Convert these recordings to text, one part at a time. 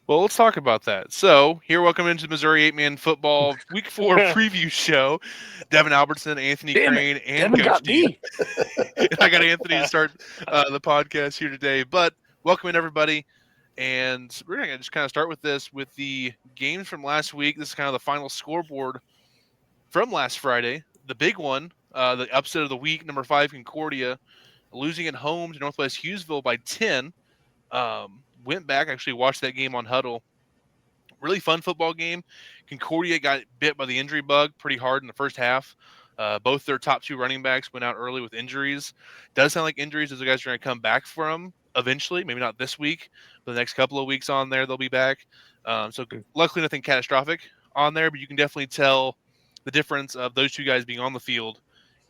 Well, let's talk about that. So, here, welcome into the Missouri 8-Man Football Week 4 preview show. Devin Albertson, Anthony Damn it. Crane, and Devin Coach got D. me. And I got Anthony to start the podcast here today. But welcome in, everybody. And we're going to just kind of start with this with the games from last week. This is kind of the final scoreboard from last Friday. The big one, the upset of the week, number 5, Concordia, losing at home to Northwest Hughesville by 10. Went back, actually watched that game on Huddle. Really fun football game. Concordia got bit by the injury bug pretty hard in the first half. Both their top two running backs went out early with injuries. Does sound like injuries those guys are going to come back from eventually. Maybe not this week, but the next couple of weeks on there they'll be back. So luckily nothing catastrophic on there, but you can definitely tell the difference of those two guys being on the field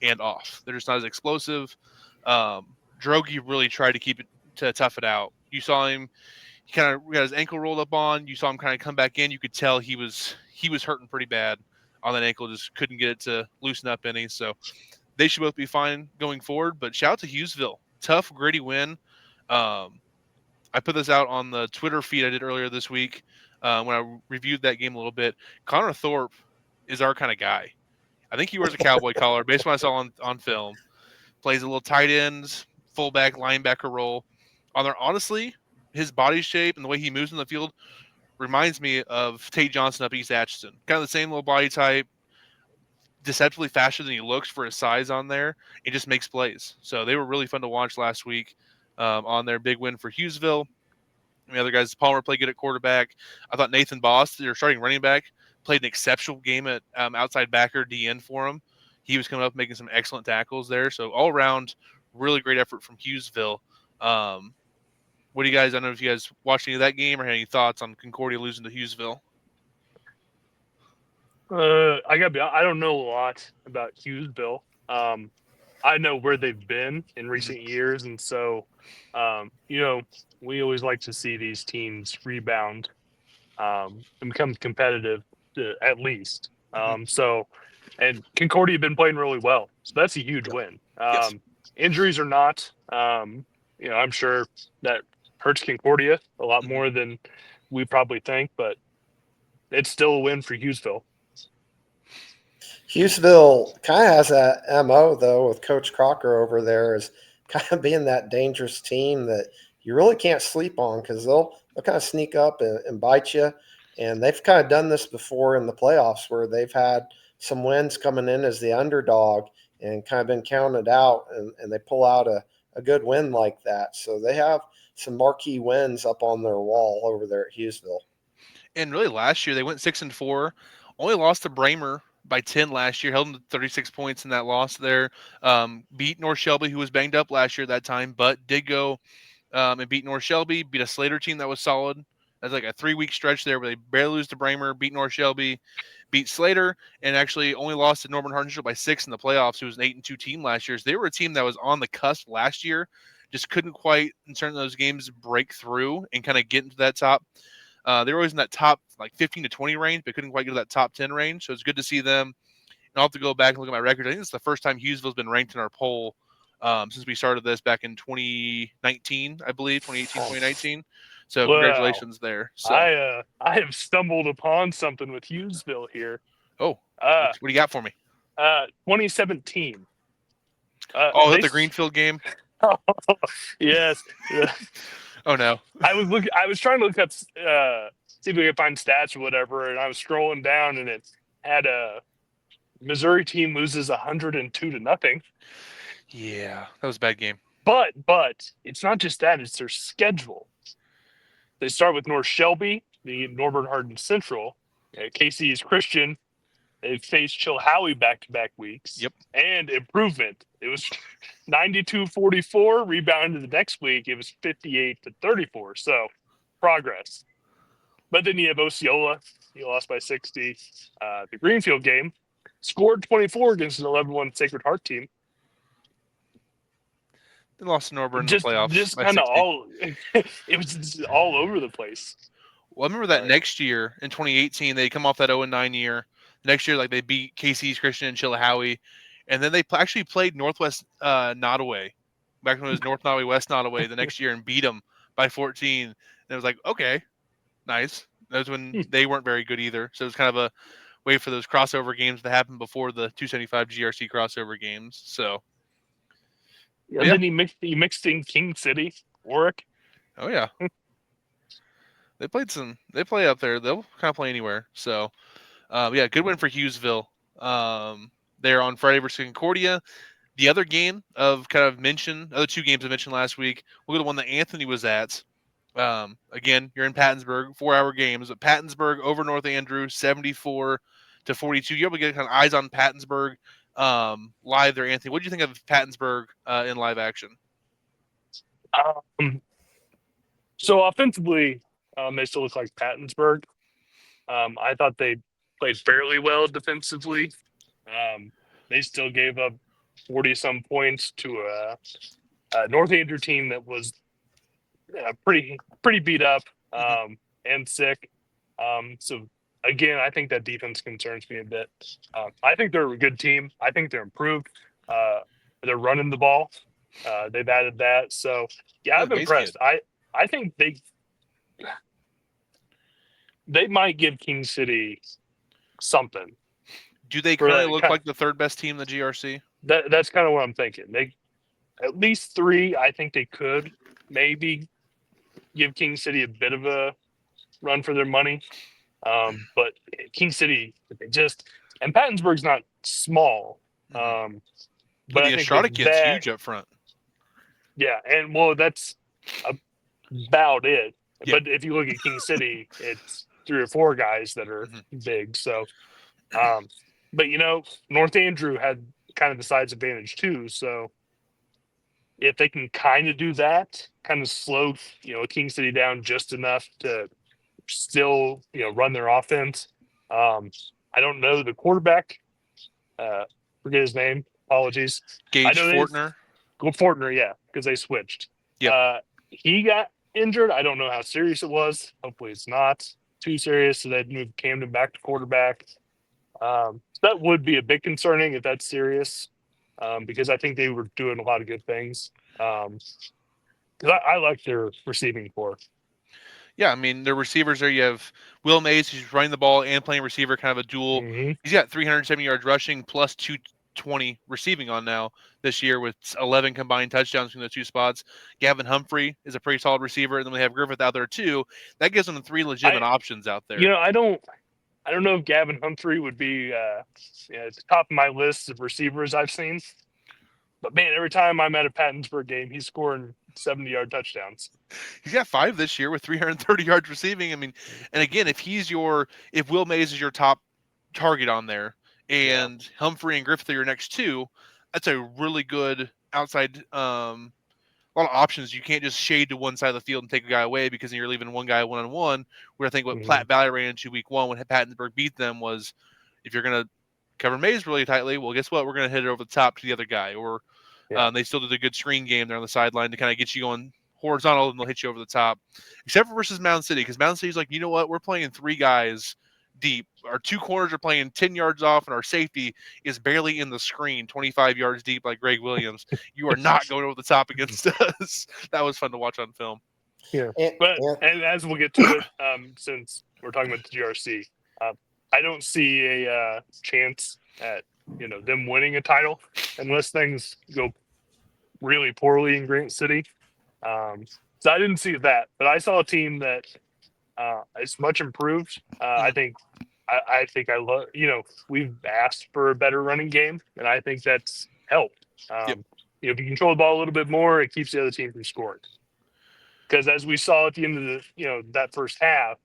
and off. They're just not as explosive. Drogi really tried to keep it to tough it out. You saw him. He kind of got his ankle rolled up on. You saw him kind of come back in. You could tell he was hurting pretty bad on that ankle. Just couldn't get it to loosen up any. So they should both be fine going forward. But shout out to Hughesville, tough, gritty win. I put this out on the Twitter feed I did earlier this week when I reviewed that game a little bit. Connor Thorpe is our kind of guy. I think he wears a cowboy collar based on what I saw on film. Plays a little tight ends, fullback, linebacker role. Honestly, his body shape and the way he moves in the field reminds me of Tate Johnson up East Atchison. Kind of the same little body type, deceptively faster than he looks for his size on there. It just makes plays. So they were really fun to watch last week on their big win for Hughesville. The other guys, Palmer played good at quarterback. I thought Nathan Boss, their starting running back, played an exceptional game at outside backer DN for him. He was coming up making some excellent tackles there. So all around, really great effort from Hughesville. What do you guys? I don't know if you guys watched any of that game or had any thoughts on Concordia losing to Hughesville. I gotta be. I don't know a lot about Hughesville. I know where they've been in recent years, and so, we always like to see these teams rebound and become competitive, at least. So, and Concordia have been playing really well, so that's a huge win. Yes. Injuries or not, I'm sure that hurts Concordia a lot Mhm. more than we probably think, but it's still a win for Hughesville. Hughesville kind of has that MO though with Coach Crocker over there is kind of being that dangerous team that you really can't sleep on because they'll kind of sneak up and bite you. And they've kind of done this before in the playoffs where they've had some wins coming in as the underdog and kind of been counted out and they pull out a good win like that. So they have some marquee wins up on their wall over there at Hughesville. And really, last year they went 6-4, only lost to Bramer by 10 last year, held them to 36 points in that loss there. Beat North Shelby, who was banged up last year at that time, but did go and beat North Shelby, beat a Slater team that was solid. That's like a 3-week stretch there where they barely lose to Bramer, beat North Shelby, beat Slater, and actually only lost to Norman Hardinsville by 6 in the playoffs, who was an 8-2 team last year. So they were a team that was on the cusp last year, just couldn't quite, in certain of those games, break through and kind of get into that top. They were always in that top like 15 to 20 range, but couldn't quite get to that top 10 range. So it's good to see them. And I'll have to go back and look at my record. I think it's the first time Hughesville's been ranked in our poll since we started this back in 2019, I believe, 2018, 2019. So Wow. congratulations there. So, I have stumbled upon something with Hughesville here. oh, Uh, what do you got for me? 2017. Oh, is that They the Greenfield game? yes. Oh, no. I was trying to look up see if we could find stats or whatever, and I was scrolling down, and it had a Missouri team loses 102-0. Yeah, that was a bad game. But it's not just that; it's their schedule. They start with North Shelby, the Norbert Hardin Central. Casey is Christian. They faced Chilhowie back-to-back weeks. Yep. And improvement. It was 92-44. Rebounded the next week. It was 58-34. So progress. But then you have Osceola. He lost by 60. The Greenfield game scored 24 against an 11-1 Sacred Heart team. They lost to Norburn in the Just playoffs by kind of 60. all. It was just all over the place. Well, I remember that next year in 2018, they come off that 0-9 year. Next year, like they beat KC's Christian and Chilhowie, and then they actually played Northwest Nottoway back when it was North Nottoway, West Nottoway the next year and beat them by 14. And it was like, okay, Nice. That was when they weren't very good either. So it was kind of a way for those crossover games to happen before the 275 GRC crossover games. So, And then he mixed in King City, Warwick. Oh yeah. They play up there. They'll kind of play anywhere. So, yeah, good win for Hughesville. They're on Friday versus Concordia. The other game of kind of mention, other two games I mentioned last week, we'll go to the one that Anthony was at. Again, you're in Pattonsburg, 4-hour games. But Pattonsburg over North Andrew, 74-42. You're able to get kind of eyes on Pattonsburg live there, Anthony. What do you think of Pattonsburg in live action? So offensively, they still look like Pattonsburg. I thought they played fairly well defensively. They still gave up 40-some points to a North Andrew team that was pretty beat up and sick. So again, I think that defense concerns me a bit. I think they're a good team. I think they're improved. They're running the ball. They've added that. So yeah, I'm impressed. I think they might give King City something. Do they currently look like the third best team in the GRC? That's kind of what I'm thinking. They at least 3. I think they could maybe give King City a bit of a run for their money. But King City, and Pattonsburg's not small. But I the think Estrada kid's huge up front. Yeah, and that's about it. Yeah. But if you look at King City, it's 3 or 4 guys that are big. So, but North Andrew had kind of the size advantage too. So if they can kind of do that, kind of slow, King City down just enough to still, run their offense. I don't know the quarterback. Forget his name. Apologies. Gage Fortner. Fortner, yeah, because they switched. Yeah. He got injured. I don't know how serious it was. Hopefully it's not too serious. So they'd move Camden back to quarterback. So that would be a bit concerning if that's serious, because I think they were doing a lot of good things. Because I like their receiving core. Yeah, I mean, the receivers there, you have Will Mays, who's running the ball and playing receiver, kind of a dual. Mm-hmm. He's got 370 yards rushing plus 220 receiving on now this year with 11 combined touchdowns from the 2 spots. Gavin Humphrey is a pretty solid receiver, and then we have Griffith out there too. That gives them 3 legitimate options out there. I don't know if Gavin Humphrey would be at the top of my list of receivers I've seen. But man, every time I'm at a Pattonsburg game, he's scoring 70-yard touchdowns. He's got 5 this year with 330 yards receiving. I mean, and again, if Will Mays is your top target on there, and Humphrey and Griffith are your next 2, that's a really good outside. A lot of options. You can't just shade to one side of the field and take a guy away, because then you're leaving one guy one-on-one. Where I think what Platte Valley ran into week 1 when Pattonsburg beat them was, if you're going to cover Mays really tightly, well, guess what? We're going to hit it over the top to the other guy. Or they still did a good screen game there on the sideline to kind of get you going horizontal, and they'll hit you over the top. Except for versus Mound City, because Mound City's like, you know what? We're playing 3 guys deep. Our 2 corners are playing 10 yards off, and our safety is barely in the screen, 25 yards deep, like Greg Williams. You are not going over the top against us. That was fun to watch on film. Yeah, and as we'll get to it, since we're talking about the GRC, I don't see a chance at them winning a title unless things go really poorly in Grant City. So I didn't see that, but I saw a team that is much improved. I think I love. We've asked for a better running game, and I think that's helped. If you control the ball a little bit more, it keeps the other team from scoring. Because as we saw at the end of that first half,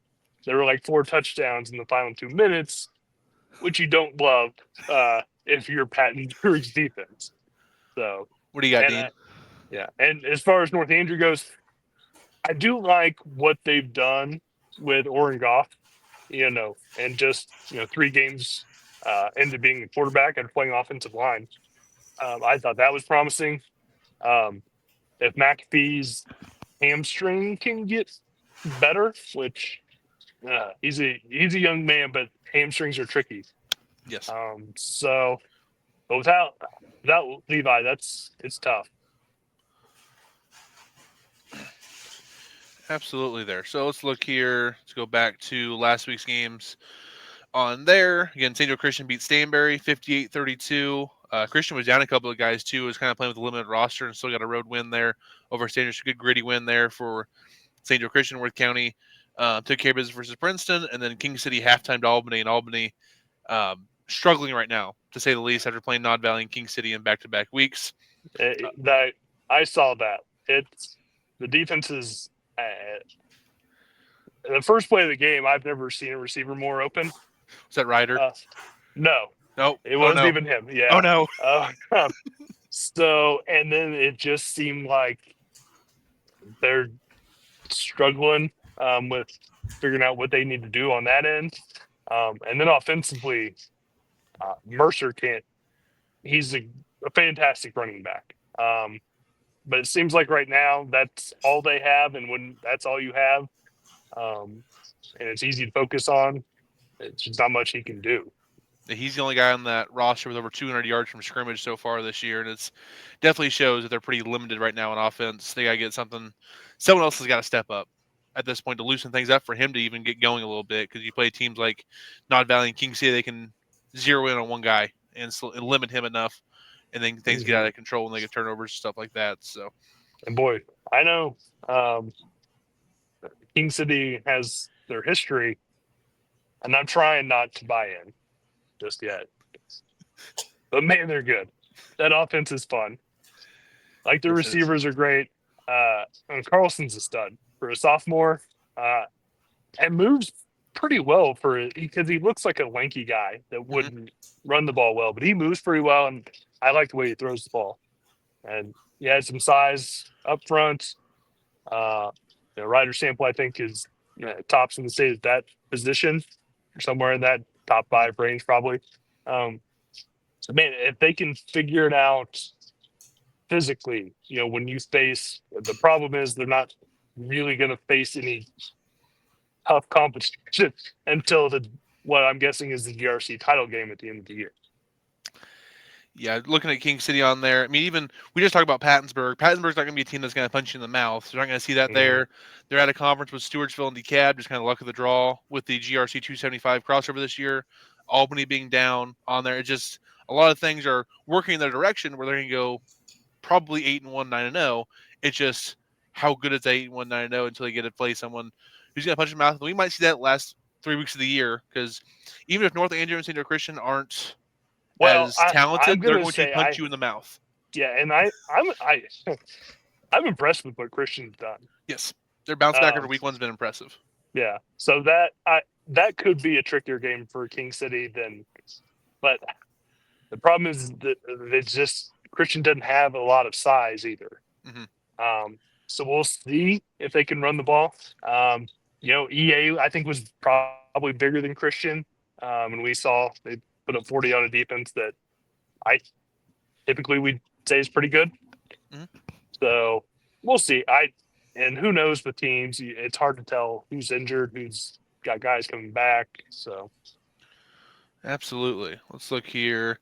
there were like 4 touchdowns in the final 2 minutes, which you don't love if you're Pattonsburg's defense. So what do you got, Dean? And as far as North Andrew goes, I do like what they've done with Oren Goff, and just 3 games into being a quarterback and playing offensive line. I thought that was promising. If McAfee's hamstring can get better, which he's a young man, but hamstrings are tricky. Yes. So, but without Levi, it's tough. Absolutely there. So let's look here. Let's go back to last week's games on there. Again, St. Joe Christian beat Stanberry 58-32. Christian was down a couple of guys, too. Was kind of playing with a limited roster and still got a road win there over Stanberry. Good gritty win there for St. Joe Christian, Worth County. Took care of business versus Princeton. And then King City halftime to Albany. And Albany struggling right now, to say the least, after playing Nod Valley and King City in back-to-back weeks. That I saw that. It's the defense is the first play of the game. I've never seen a receiver more open. Was that Ryder? No, nope. It wasn't even him. Yeah. Oh no. So and then it just seemed like they're struggling with figuring out what they need to do on that end. And then offensively, Mercer can't. He's a fantastic running back. But it seems like right now that's all they have, and when that's all you have, and it's easy to focus on, it's just not much he can do. He's the only guy on that roster with over 200 yards from scrimmage so far this year, and it's definitely shows that they're pretty limited right now on offense. They got to get something. Someone else has got to step up at this point to loosen things up for him to even get going a little bit, because you play teams like Nod Valley and King City, they can zero in on one guy and limit him enough, and then things get out of control and they get turnovers and stuff like that. So, and boy, I know King City has their history, and I'm trying not to buy in just yet. But man, they're good. That offense is fun. Like the receivers are great. And Carlson's a stud for a sophomore. And moves pretty well because he looks like a lanky guy that wouldn't run the ball well, but he moves pretty well, and I like the way he throws the ball. And he has some size up front. Ryder Sample, I think, is tops in the state at that position, or somewhere in that top 5 range, probably. So, man, if they can figure it out physically, when you face the problem is they're not really going to face any tough competition until what I'm guessing is the GRC title game at the end of the year. Yeah, looking at King City on there. I mean, even we just talked about Pattonsburg. Pattonsburg's not going to be a team that's going to punch you in the mouth. So you're not going to see that there. They're at a conference with Stewartsville and DeKalb, just kind of luck of the draw with the GRC 275 crossover this year. Albany being down on there. It's just a lot of things are working in their direction where they're going to go probably 8-1, 9-0. It's just how good is 8-1, 9-0 until they get to play someone who's going to punch in the mouth. And we might see that last 3 weeks of the year, because even if North Andrew and St. Joe Christian aren't as talented, they're going to punch you in the mouth. Yeah, and I'm impressed with what Christian's done. Yes, their bounce back over week 1's been impressive. Yeah, so that could be a trickier game for King City but the problem is that it's just Christian doesn't have a lot of size either. So we'll see if they can run the ball. EA I think was probably bigger than Christian, and we saw they put up 40 on a defense that I typically we'd say is pretty good. So we'll see. And who knows with teams, it's hard to tell who's injured, who's got guys coming back. So absolutely. Let's look here.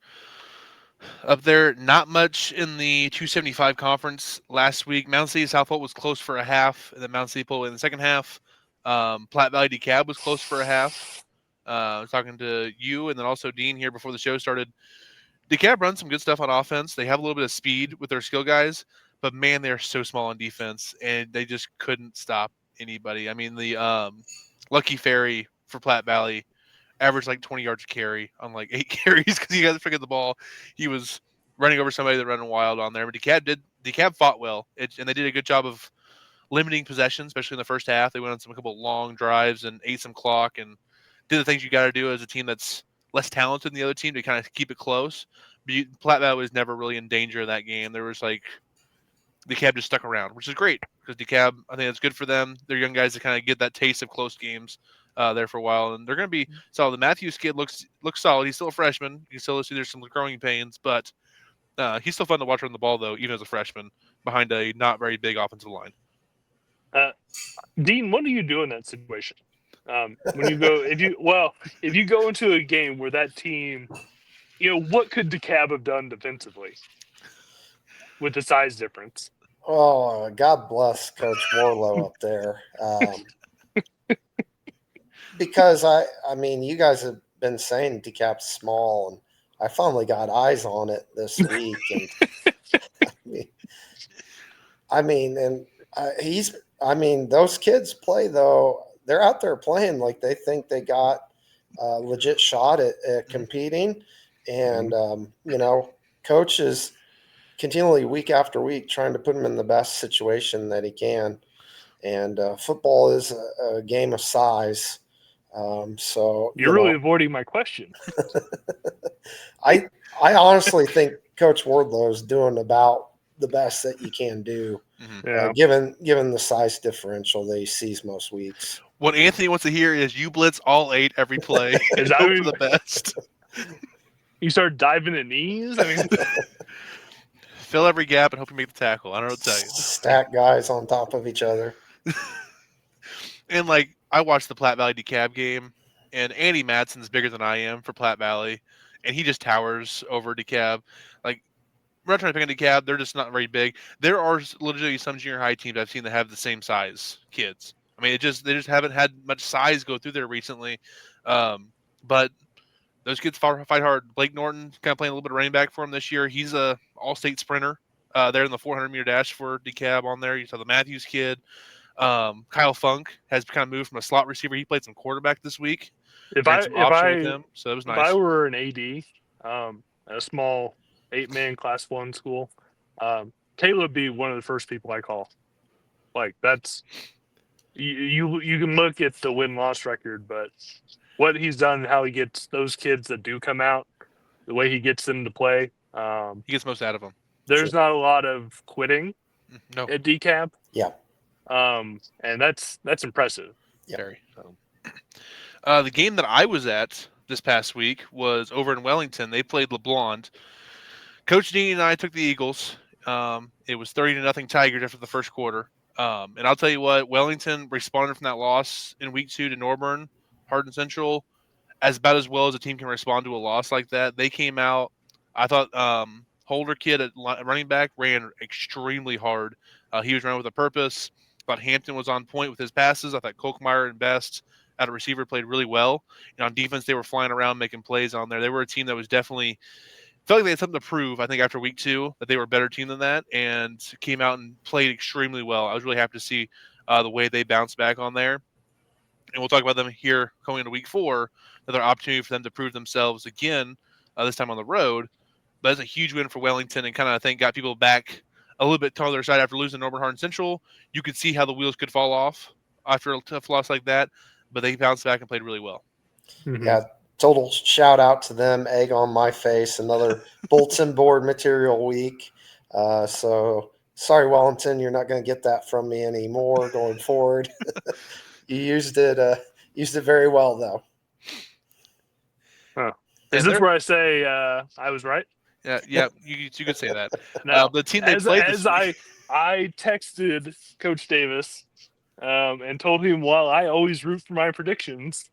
Up there, not much in the 275 conference last week. Mountain City Southholt was close for a half, and then Mountain City pulled in the second half. Platte Valley DeKalb was close for a half. I was talking to you and then also Dean here before the show started. DeKalb runs some good stuff on offense. They have a little bit of speed with their skill guys, but man, they're so small on defense, and they just couldn't stop anybody. I mean, the Lucky Ferry for Platte Valley averaged like 20 yards a carry on like 8 carries because he got to forget the ball. He was running over somebody that running wild on there. But DeKalb fought well, and they did a good job of limiting possession, especially in the first half. They went on a couple long drives and ate some clock and did the things you got to do as a team that's less talented than the other team to kind of keep it close. But Platte Valley was never really in danger of that game. There was like DeKalb just stuck around, which is great because DeKalb, I think it's good for them. They're young guys to kind of get that taste of close games there for a while, and they're going to be solid. The Matthews kid looks solid. He's still a freshman. You can still see there's some growing pains, but he's still fun to watch run the ball, though, even as a freshman behind a not very big offensive line. Dean, what do you do in that situation? When you go, if you go into a game where that team, what could DeKalb have done defensively with the size difference? Oh, God bless Coach Warlow up there. Because I mean, you guys have been saying DeCap's small, and I finally got eyes on it this week, and I mean, and he's. I mean, those kids play though. They're out there playing like they think they got a legit shot at competing, and coach is continually week after week trying to put him in the best situation that he can. And football is a game of size. So You're really avoiding my question. I honestly think Coach Wardlow is doing about the best that you can do, given the size differential that he sees most weeks. What Anthony wants to hear is you blitz all 8 every play and hope for the best. You start diving at knees? I mean, fill every gap and hope you make the tackle. I don't know what to tell you. Stack guys on top of each other. And, like, I watched the Platte Valley DeKalb game, and Andy Madsen's bigger than I am for Platte Valley, and he just towers over DeKalb. Like, we're not trying to pick on DeKalb. They're just not very big. There are literally some junior high teams I've seen that have the same size kids. I mean, they just haven't had much size go through there recently. But those kids fight hard. Blake Norton kind of playing a little bit of running back for him this year. He's a all-state sprinter there in the 400-meter dash for DeKalb on there. You saw the Matthews kid. Kyle Funk has kind of moved from a slot receiver. He played some quarterback this week. If I with him, so it was nice. If I were an AD, at a small 8-man Class 1 school, Taylor would be one of the first people I call. Like, that's you can look at the win-loss record, but what he's done, how he gets those kids that do come out, the way he gets them to play, he gets most out of them. There's not a lot of quitting at DeKalb. Yeah. And that's impressive. Yeah. Very. The game that I was at this past week was over in Wellington. They played LeBlanc. Coach Dean and I took the Eagles. It was 30-0 Tigers after the first quarter. And I'll tell you what, Wellington responded from that loss in week 2 to Norburn, Hardin Central, about as well as a team can respond to a loss like that. They came out. I thought Holder kid at running back ran extremely hard. He was running with a purpose. I thought Hampton was on point with his passes. I thought Kolkmeyer and Best at a receiver played really well. And on defense, they were flying around making plays on there. They were a team that was definitely felt like they had something to prove, I think, after week 2, that they were a better team than that and came out and played extremely well. I was really happy to see the way they bounced back on there. And we'll talk about them here going into week 4, another opportunity for them to prove themselves again, this time on the road. But it's a huge win for Wellington and kind of, I think, got people back a little bit to their side after losing Norburn Hardin Central. You could see how the wheels could fall off after a tough loss like that, but they bounced back and played really well. Mm-hmm. Yeah, total shout out to them. Egg on my face. Another bulletin board material week. So sorry, Wellington, you're not going to get that from me anymore going forward. You used it very well, though. Huh. Is this where I say I was right? Yeah, you could say that. No, the team they played this week, I texted Coach Davis and told him, while I always root for my predictions,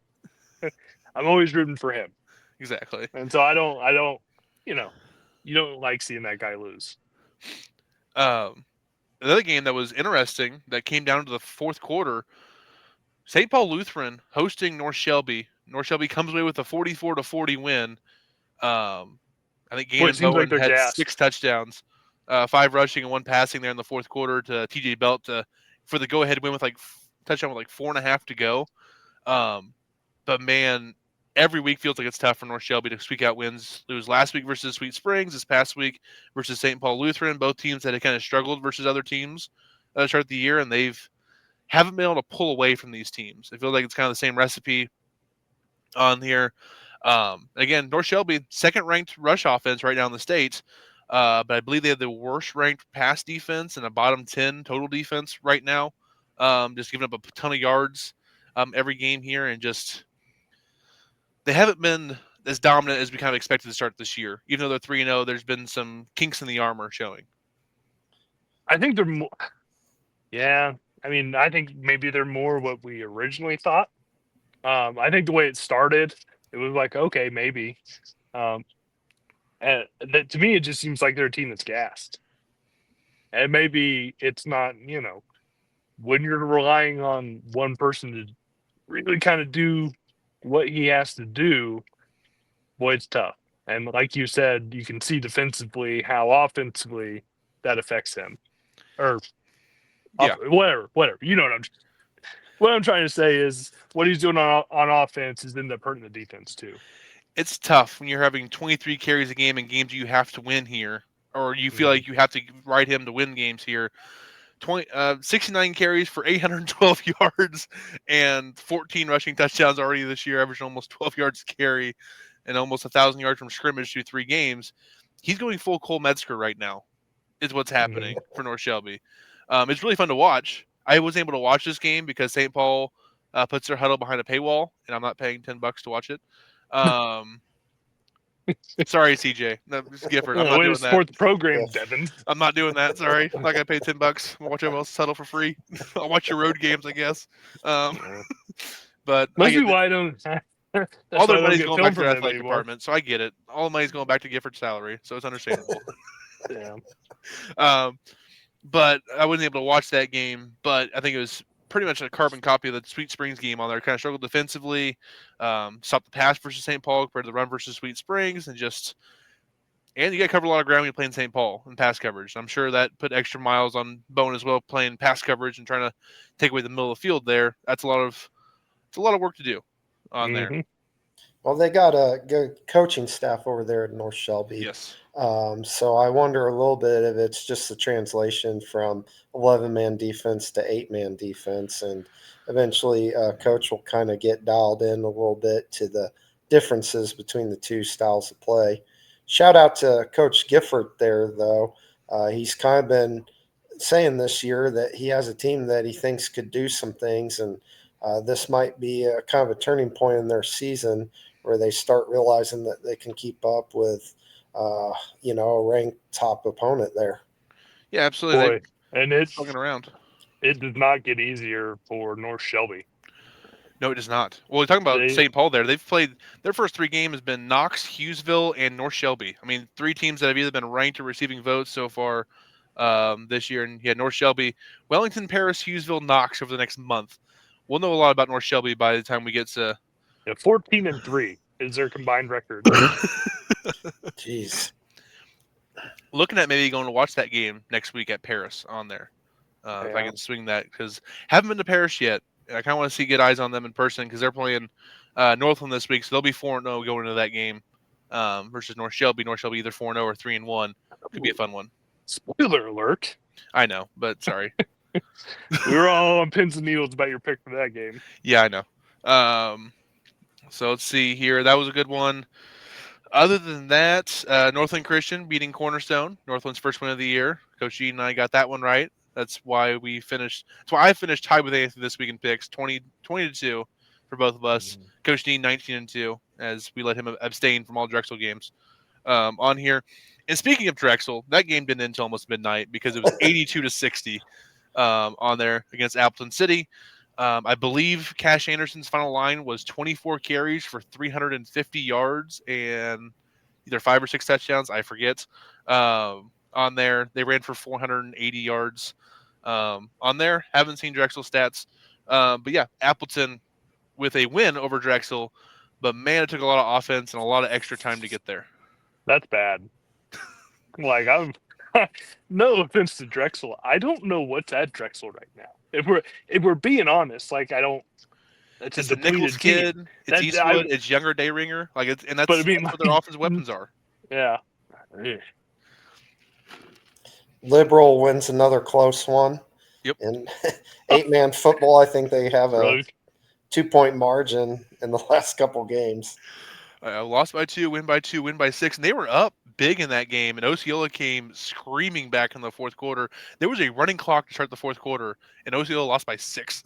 I'm always rooting for him. Exactly. And so I don't, you don't like seeing that guy lose. Another game that was interesting that came down to the fourth quarter, St. Paul Lutheran hosting North Shelby. North Shelby comes away with a 44-40 win. I think Gannon Bowen had gassed. 6 touchdowns, 5 rushing and 1 passing there in the fourth quarter to TJ Belt for the go-ahead win with touchdown with 4.5 to go. But man, every week feels like it's tough for North Shelby to squeak out wins. It was last week versus Sweet Springs, this past week versus St. Paul Lutheran. Both teams that had kind of struggled versus other teams to start the year, and haven't been able to pull away from these teams. It feels like it's kind of the same recipe on here. Again, North Shelby, second-ranked rush offense right now in the state, but I believe they have the worst-ranked pass defense and a bottom 10 total defense right now, just giving up a ton of yards every game here, and just they haven't been as dominant as we kind of expected to start this year. Even though they're 3-0, there's been some kinks in the armor showing. I think they're more. Yeah, I mean, I think maybe they're more what we originally thought. I think the way it started, it was like, okay, maybe. And to me, it just seems like they're a team that's gassed. And maybe it's not, when you're relying on one person to really kind of do what he has to do, boy, it's tough. And like you said, you can see defensively how offensively that affects him. Or Yeah. whatever. You know what I'm trying to say is what he's doing on offense is end up hurting the defense too. It's tough when you're having 23 carries a game in games you have to win here, or you feel like you have to ride him to win games here. 69 carries for 812 yards and 14 rushing touchdowns already this year, averaging almost 12 yards a carry and almost 1,000 yards from scrimmage through 3 games. He's going full Cole Metzger right now, is what's happening for North Shelby. It's really fun to watch. I was able to watch this game because St. Paul puts their huddle behind a paywall, and I'm not paying $10 to watch it. Sorry, CJ. No, it's Gifford. I'm not Way to doing that. support the program, Yes. Devin. I'm not doing that. Sorry. I'm not gonna pay $10. I'll watch everyone else settle for free. I'll watch your road games, I guess. But I Must be get why I don't. That's all why their I don't money's get going film back to from their them athletic anymore. department, so I get it. All the money's going back to Gifford's salary, so it's understandable. Yeah. But I wasn't able to watch that game. But I think it was pretty much a carbon copy of the Sweet Springs game on there. Kind of struggled defensively, stopped the pass versus St. Paul compared to the run versus Sweet Springs, and you got to cover a lot of ground when you're playing St. Paul in pass coverage. I'm sure that put extra miles on Bone as well, playing pass coverage and trying to take away the middle of the field there. It's a lot of work to do on there. Well, they got a good coaching staff over there at North Shelby. Yes. So I wonder a little bit if it's just the translation from 11-man defense to 8-man defense. And eventually, coach will kind of get dialed in a little bit to the differences between the two styles of play. Shout out to Coach Gifford there, though. He's kind of been saying this year that he has a team that he thinks could do some things. And this might be a kind of a turning point in their season where they start realizing that they can keep up with, a ranked top opponent there. Yeah, absolutely. Boy, and it's Fucking around. it does not get easier for North Shelby. No, it does not. Well, we're talking about St. Paul there. They've played their first 3 games has been Knox, Hughesville, and North Shelby. I mean, 3 teams that have either been ranked or receiving votes so far this year. And North Shelby, Wellington, Paris, Hughesville, Knox over the next month. We'll know a lot about North Shelby by the time we get to 14-3 is their combined record. Jeez. looking at maybe going to watch that game next week at Paris on there. If I Yeah. can swing that, because haven't been to Paris yet. I kind of want to get eyes on them in person because they're playing Northland this week, so they'll be 4-0 going into that game versus North Shelby. North Shelby either 4-0 or 3-1. Could be a fun one. Spoiler alert. I know, but sorry. We were all on pins and needles about your pick for that game. Yeah, I know. So let's see here. That was a good one. Other than that, Northland Christian beating Cornerstone. Northland's first win of the year. Coach G and I got that one right. That's why we finished. That's why I finished tied with Anthony this week in picks, 20-2 for both of us. Coach D 19-2, as we let him abstain from all Drexel games on here. And speaking of Drexel, that game didn't end until almost midnight because it was 82-60 on there against Appleton City. I believe Cash Anderson's final line was 24 carries for 350 yards and either 5 or 6 touchdowns. I forget. On there, they ran for 480 yards. On there, haven't seen Drexel stats, but yeah, Appleton with a win over Drexel. But man, it took a lot of offense and a lot of extra time to get there. That's bad. Like I'm. No offense to Drexel, I don't know what's at Drexel right now. If we're being honest, like I don't. It's It's a the Nichols depleted kid. team. It's Eastwood. It's younger Dayringer. Like and that's, But I mean, that's what their offensive weapons are. Yeah. Liberal wins another close one. Yep. In 8-man football, I think they have a Really? 2-point margin in the last couple games. Lost by 2, win by 2, win by 6, and they were up big in that game. And Osceola came screaming back in the fourth quarter. There was a running clock to start the fourth quarter, and Osceola lost by 6.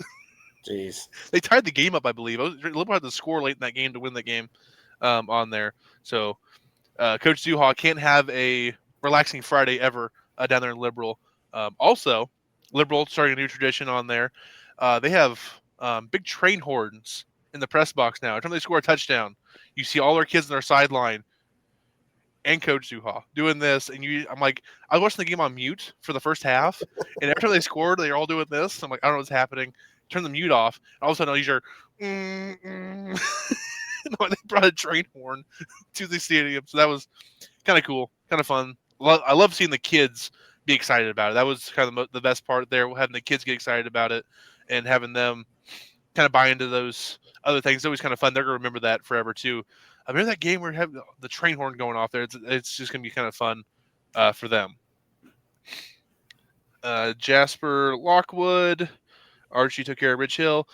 Jeez. They tied the game up, I believe. Liberal had to score late in that game to win the game on there. So Coach Duha can't have a relaxing Friday ever down there in Liberal. Also, Liberal starting a new tradition on there. They have big train horns in the press box now. Every time they score a touchdown, you see all their kids on their sideline and Coach Zuha doing this, and I'm like, I was watching the game on mute for the first half, and every time they scored, they're all doing this. I'm like, I don't know what's happening. Turn the mute off, and all of a sudden, you hear, they brought a train horn to the stadium, so that was kind of cool, kind of fun. I love seeing the kids be excited about it. That was kind of the best part there, having the kids get excited about it and having them kind of buy into those other things. It's always kind of fun. They're going to remember that forever, too. I remember that game where we have the train horn going off there. It's just going to be kind of fun for them. Jasper Lockwood. Archie took care of Ridge Hill.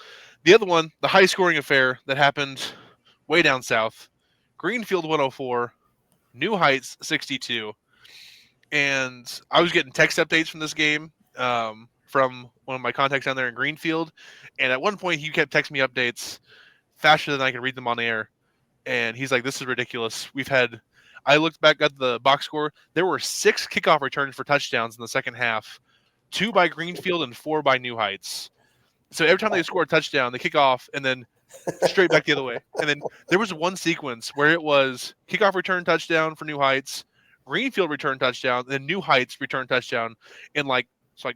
The other one, the high-scoring affair that happened way down south. Greenfield 104, New Heights 62. And I was getting text updates from this game from one of my contacts down there in Greenfield. And at one point, he kept texting me updates faster than I could read them on air. And he's like, this is ridiculous. I looked back at the box score. There were 6 kickoff returns for touchdowns in the second half, 2 by Greenfield and 4 by New Heights. So every time they score a touchdown, they kick off and then straight back the other way. And then there was one sequence where it was kickoff return touchdown for New Heights, Greenfield return touchdown, then New Heights return touchdown. And like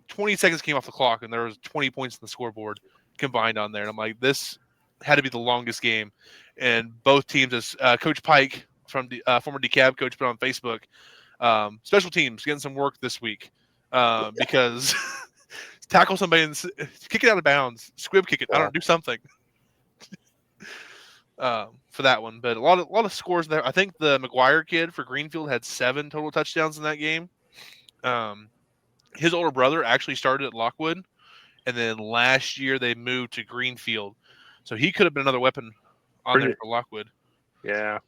20 seconds came off the clock, and there was 20 points in the scoreboard combined on there. And I'm like, this had to be the longest game. And both teams, as Coach Pike from the former DeKalb coach put on Facebook, special teams getting some work this week because tackle somebody and kick it out of bounds, squib kick it. I don't know, do something for that one. But a lot of scores there. I think the McGuire kid for Greenfield had 7 total touchdowns in that game. His older brother actually started at Lockwood, and then last year they moved to Greenfield, so he could have been another weapon on there for Lockwood. Yeah, it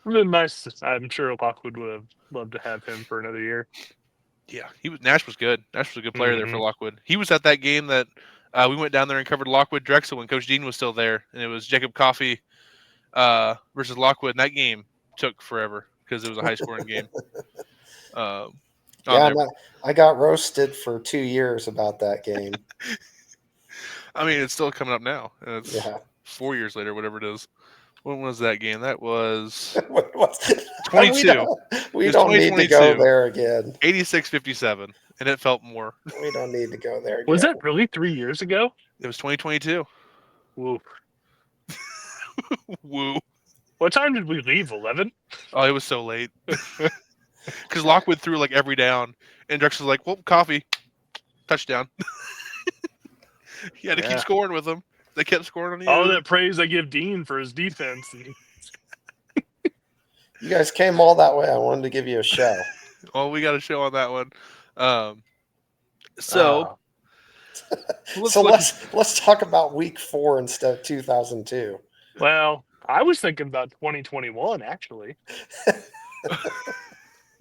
would have been nice. I'm sure Lockwood would have loved to have him for another year. Yeah, Nash was good. Nash was a good player there for Lockwood. He was at that game that we went down there and covered Lockwood Drexel when Coach Dean was still there, and it was Jacob Coffey versus Lockwood, and that game took forever because it was a high-scoring game. I got roasted for 2 years about that game. I mean, it's still coming up now. It's 4 years later, whatever it is. When was that game? That was 22. We don't need to go there again. 86-57, and it felt more. We don't need to go there again. Was that really 3 years ago? It was 2022. Woo. Woo. What time did we leave? 11? Oh, it was so late. Because Lockwood threw like every down, and Drexel's like, well, Coffee, touchdown. He had to keep scoring with them. They kept scoring on the all that praise I give Dean for his defense. You guys came all that way. I wanted to give you a show. Well, we got a show on that one. Let's talk about week 4 instead of 2002. Well, I was thinking about 2021 actually.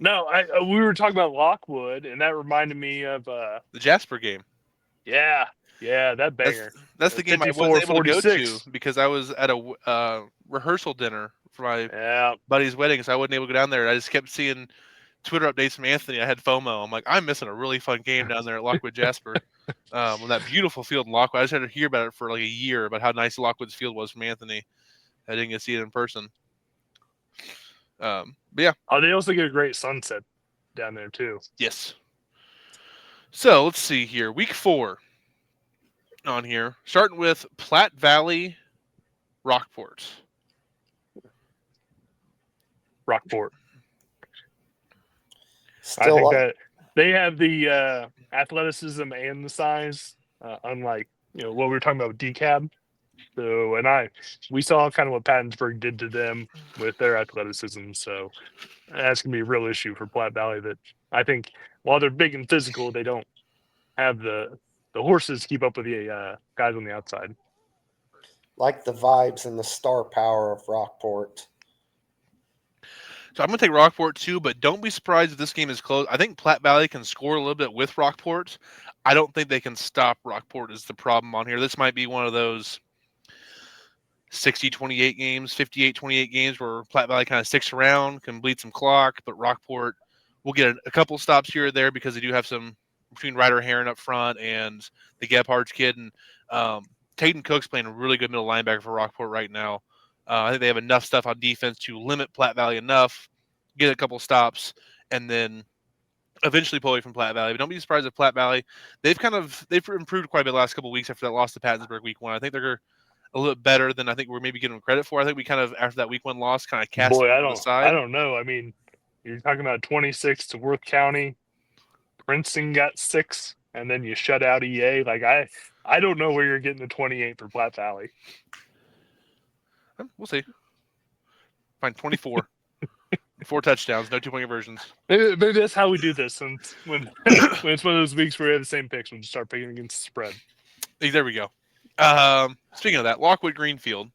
No, we were talking about Lockwood, and that reminded me of the Jasper game. Yeah, that banger. That's the game I wasn't able to go to because I was at a rehearsal dinner for my buddy's wedding, so I wasn't able to go down there. I just kept seeing Twitter updates from Anthony. I had FOMO. I'm like, I'm missing a really fun game down there at Lockwood Jasper on that beautiful field in Lockwood. I just had to hear about it for like a year about how nice Lockwood's field was from Anthony. I didn't get to see it in person. But yeah. Oh, they also get a great sunset down there too. Yes. So let's see here. Week 4 on here. Starting with Platte Valley, Rockport. I think that they have the athleticism and the size, unlike what we were talking about with DeKalb. So, we saw kind of what Pattonsburg did to them with their athleticism. So that's going to be a real issue for Platte Valley that I think while they're big and physical, they don't have the horses to keep up with the guys on the outside. Like the vibes and the star power of Rockport. So I'm going to take Rockport too, but don't be surprised if this game is close. I think Platte Valley can score a little bit with Rockport. I don't think they can stop Rockport is the problem on here. This might be one of those 60-28 games, 58-28 games where Platte Valley kind of sticks around, can bleed some clock, but Rockport will get a couple stops here or there because they do have some between Ryder Heron up front and the Gebhardt's kid. And Tayden Cook's playing a really good middle linebacker for Rockport right now. I think they have enough stuff on defense to limit Platte Valley enough, get a couple stops, and then eventually pull away from Platte Valley. But don't be surprised if Platte Valley they've improved quite a bit the last couple of weeks after that loss to Pattonsburg week 1. I think they're a little bit better than I think we're maybe giving them credit for. I think we kind of after that week 1 loss kind of cast Boy, them I to the don't side. know. I mean, you're talking about 26 to Worth County. Princeton got 6, and then you shut out EA. Like I don't know where you're getting the 28 for Platte Valley. We'll see. Fine, 24. 4 touchdowns, no 2-point conversions. Maybe that's how we do this. And when it's one of those weeks where we have the same picks, we'll just start picking against the spread. There we go. Speaking of that, Lockwood Greenfield.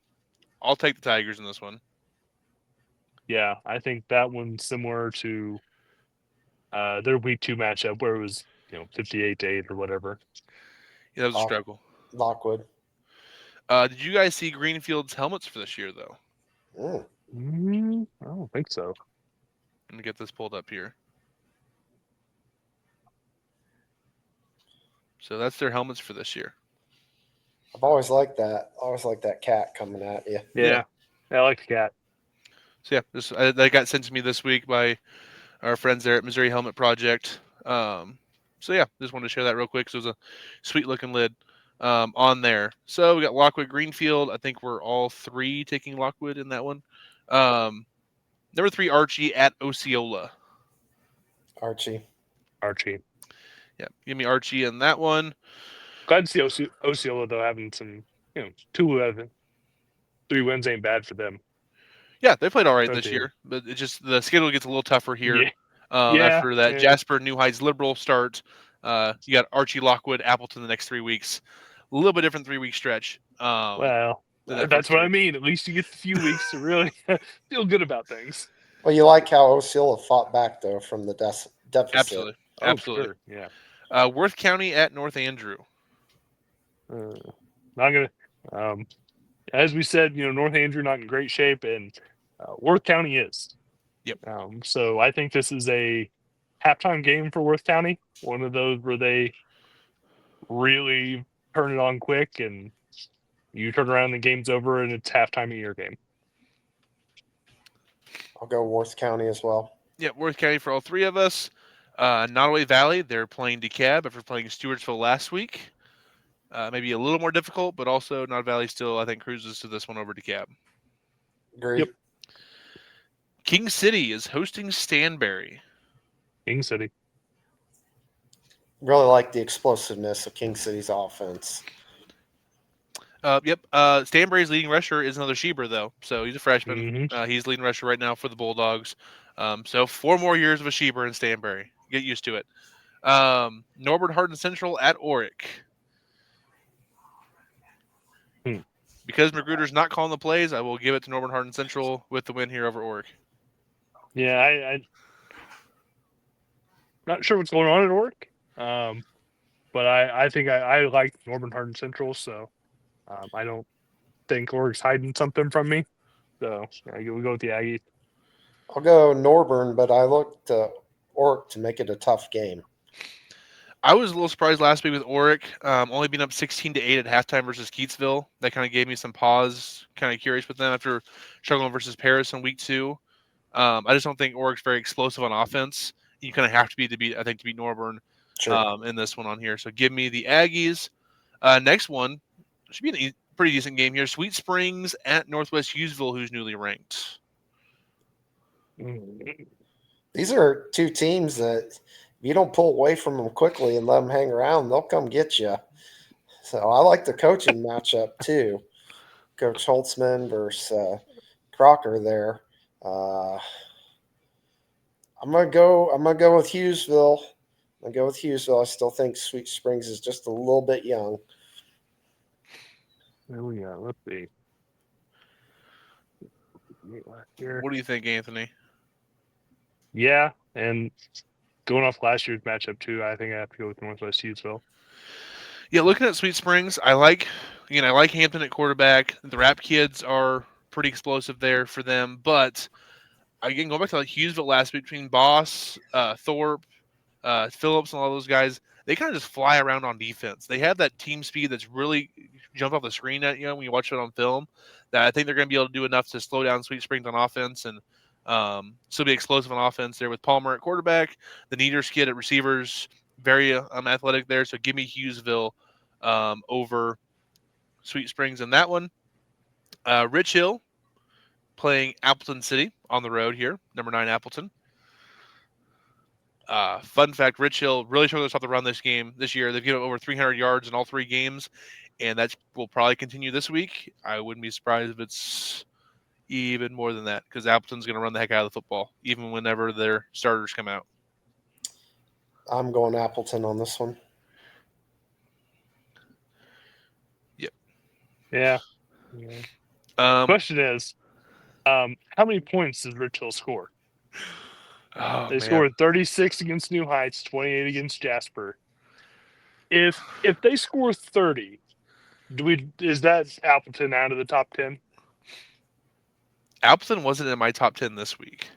I'll take the Tigers in this one. Yeah, I think that one's similar to their week 2 matchup where it was 58-8 or whatever. Yeah, that was a struggle. Lockwood. Did you guys see Greenfield's helmets for this year, though? I don't think so. Let me get this pulled up here. So that's their helmets for this year. I've always liked that. Cat coming at you. Yeah. I like the cat. So yeah, that got sent to me this week by our friends there at Missouri Helmet Project. So yeah, just wanted to share that real quick. So it was a sweet looking lid on there. So we got Lockwood Greenfield. I think we're all 3 taking Lockwood in that one. Number 3, Archie at Osceola. Archie. Yeah, give me Archie in that one. Glad to see Osceola though having some 2 out of 3 wins ain't bad for them. Yeah, they played all right this year, but it just the schedule gets a little tougher here. Yeah. After that Jasper New Heights Liberal start, you got Archie, Lockwood, Appleton the next 3 weeks. A little bit different 3-week stretch. Well, that's what I mean. At least you get the few weeks to really feel good about things. Well, you like how Osceola fought back though from the deficit. Absolutely. Sure. Yeah. Worth County at North Andrew. Not gonna. As we said, North Andrew not in great shape, and Worth County is. Yep. So I think this is a halftime game for Worth County. One of those where they really turn it on quick, and you turn around, the game's over, and it's halftime of your game. I'll go Worth County as well. Yeah, Worth County for all 3 of us. Nottoway Valley, they're playing DeKalb after playing Stewartsville last week. Maybe a little more difficult, but also Nottoway Valley still, I think, cruises to this one over DeKalb. Agree. Yep. King City is hosting Stanberry. King City. Really like the explosiveness of King City's offense. Yep. Stanberry's leading rusher is another Sheber, though. So he's a freshman. Mm-hmm. He's leading rusher right now for the Bulldogs. So 4 more years of a Sheber in Stanberry. Get used to it. Norbert Hardin Central at Oric. Because Magruder's not calling the plays, I will give it to Norbert Hardin Central with the win here over Oric. Yeah, I not sure what's going on at Oric, but I think I like Northern Hardin Central, so I don't think Oric's hiding something from me. So we go with the Aggies. I'll go Norburn, but I look to Oric to make it a tough game. I was a little surprised last week with Oric, only being up 16-8 at halftime versus Keatsville. That kind of gave me some pause. Kind of curious with them after struggling versus Paris in week 2. I just don't think Oric's very explosive on offense. You kind of have to be to beat Norburn in this one on here. So give me the Aggies. Next one should be a pretty decent game here. Sweet Springs at Northwest Hughesville, who's newly ranked. These are 2 teams that if you don't pull away from them quickly and let them hang around, they'll come get you. So I like the coaching matchup too. Coach Holtzman versus Crocker there. I'm gonna go with Hughesville. I still think Sweet Springs is just a little bit young. Oh yeah, let's see. What do you think, Anthony? Yeah, and going off last year's matchup too, I think I have to go with Northwest Hughesville. Yeah, looking at Sweet Springs, I like Hampton at quarterback. The Rap kids are pretty explosive there for them, but again, going back to Hughesville last week between Boss, Thorpe, Phillips, and all those guys, they kind of just fly around on defense. They have that team speed that's really jumped off the screen at when you watch it on film. That I think they're going to be able to do enough to slow down Sweet Springs on offense and Still be explosive on offense there with Palmer at quarterback, the Neaters kid at receivers, very athletic there. So give me Hughesville over Sweet Springs in that one. Rich Hill playing Appleton City on the road here, number 9 Appleton. Fun fact: Rich Hill really struggled to stop the run this year. They've given up over 300 yards in all 3 games, and that will probably continue this week. I wouldn't be surprised if it's even more than that because Appleton's going to run the heck out of the football, even whenever their starters come out. I'm going Appleton on this one. Yep. Yeah. Question is, how many points does Rich Hill score? They scored 36 against New Heights, 28 against Jasper. If they score 30, is that Appleton out of the top 10? Appleton wasn't in my top 10 this week.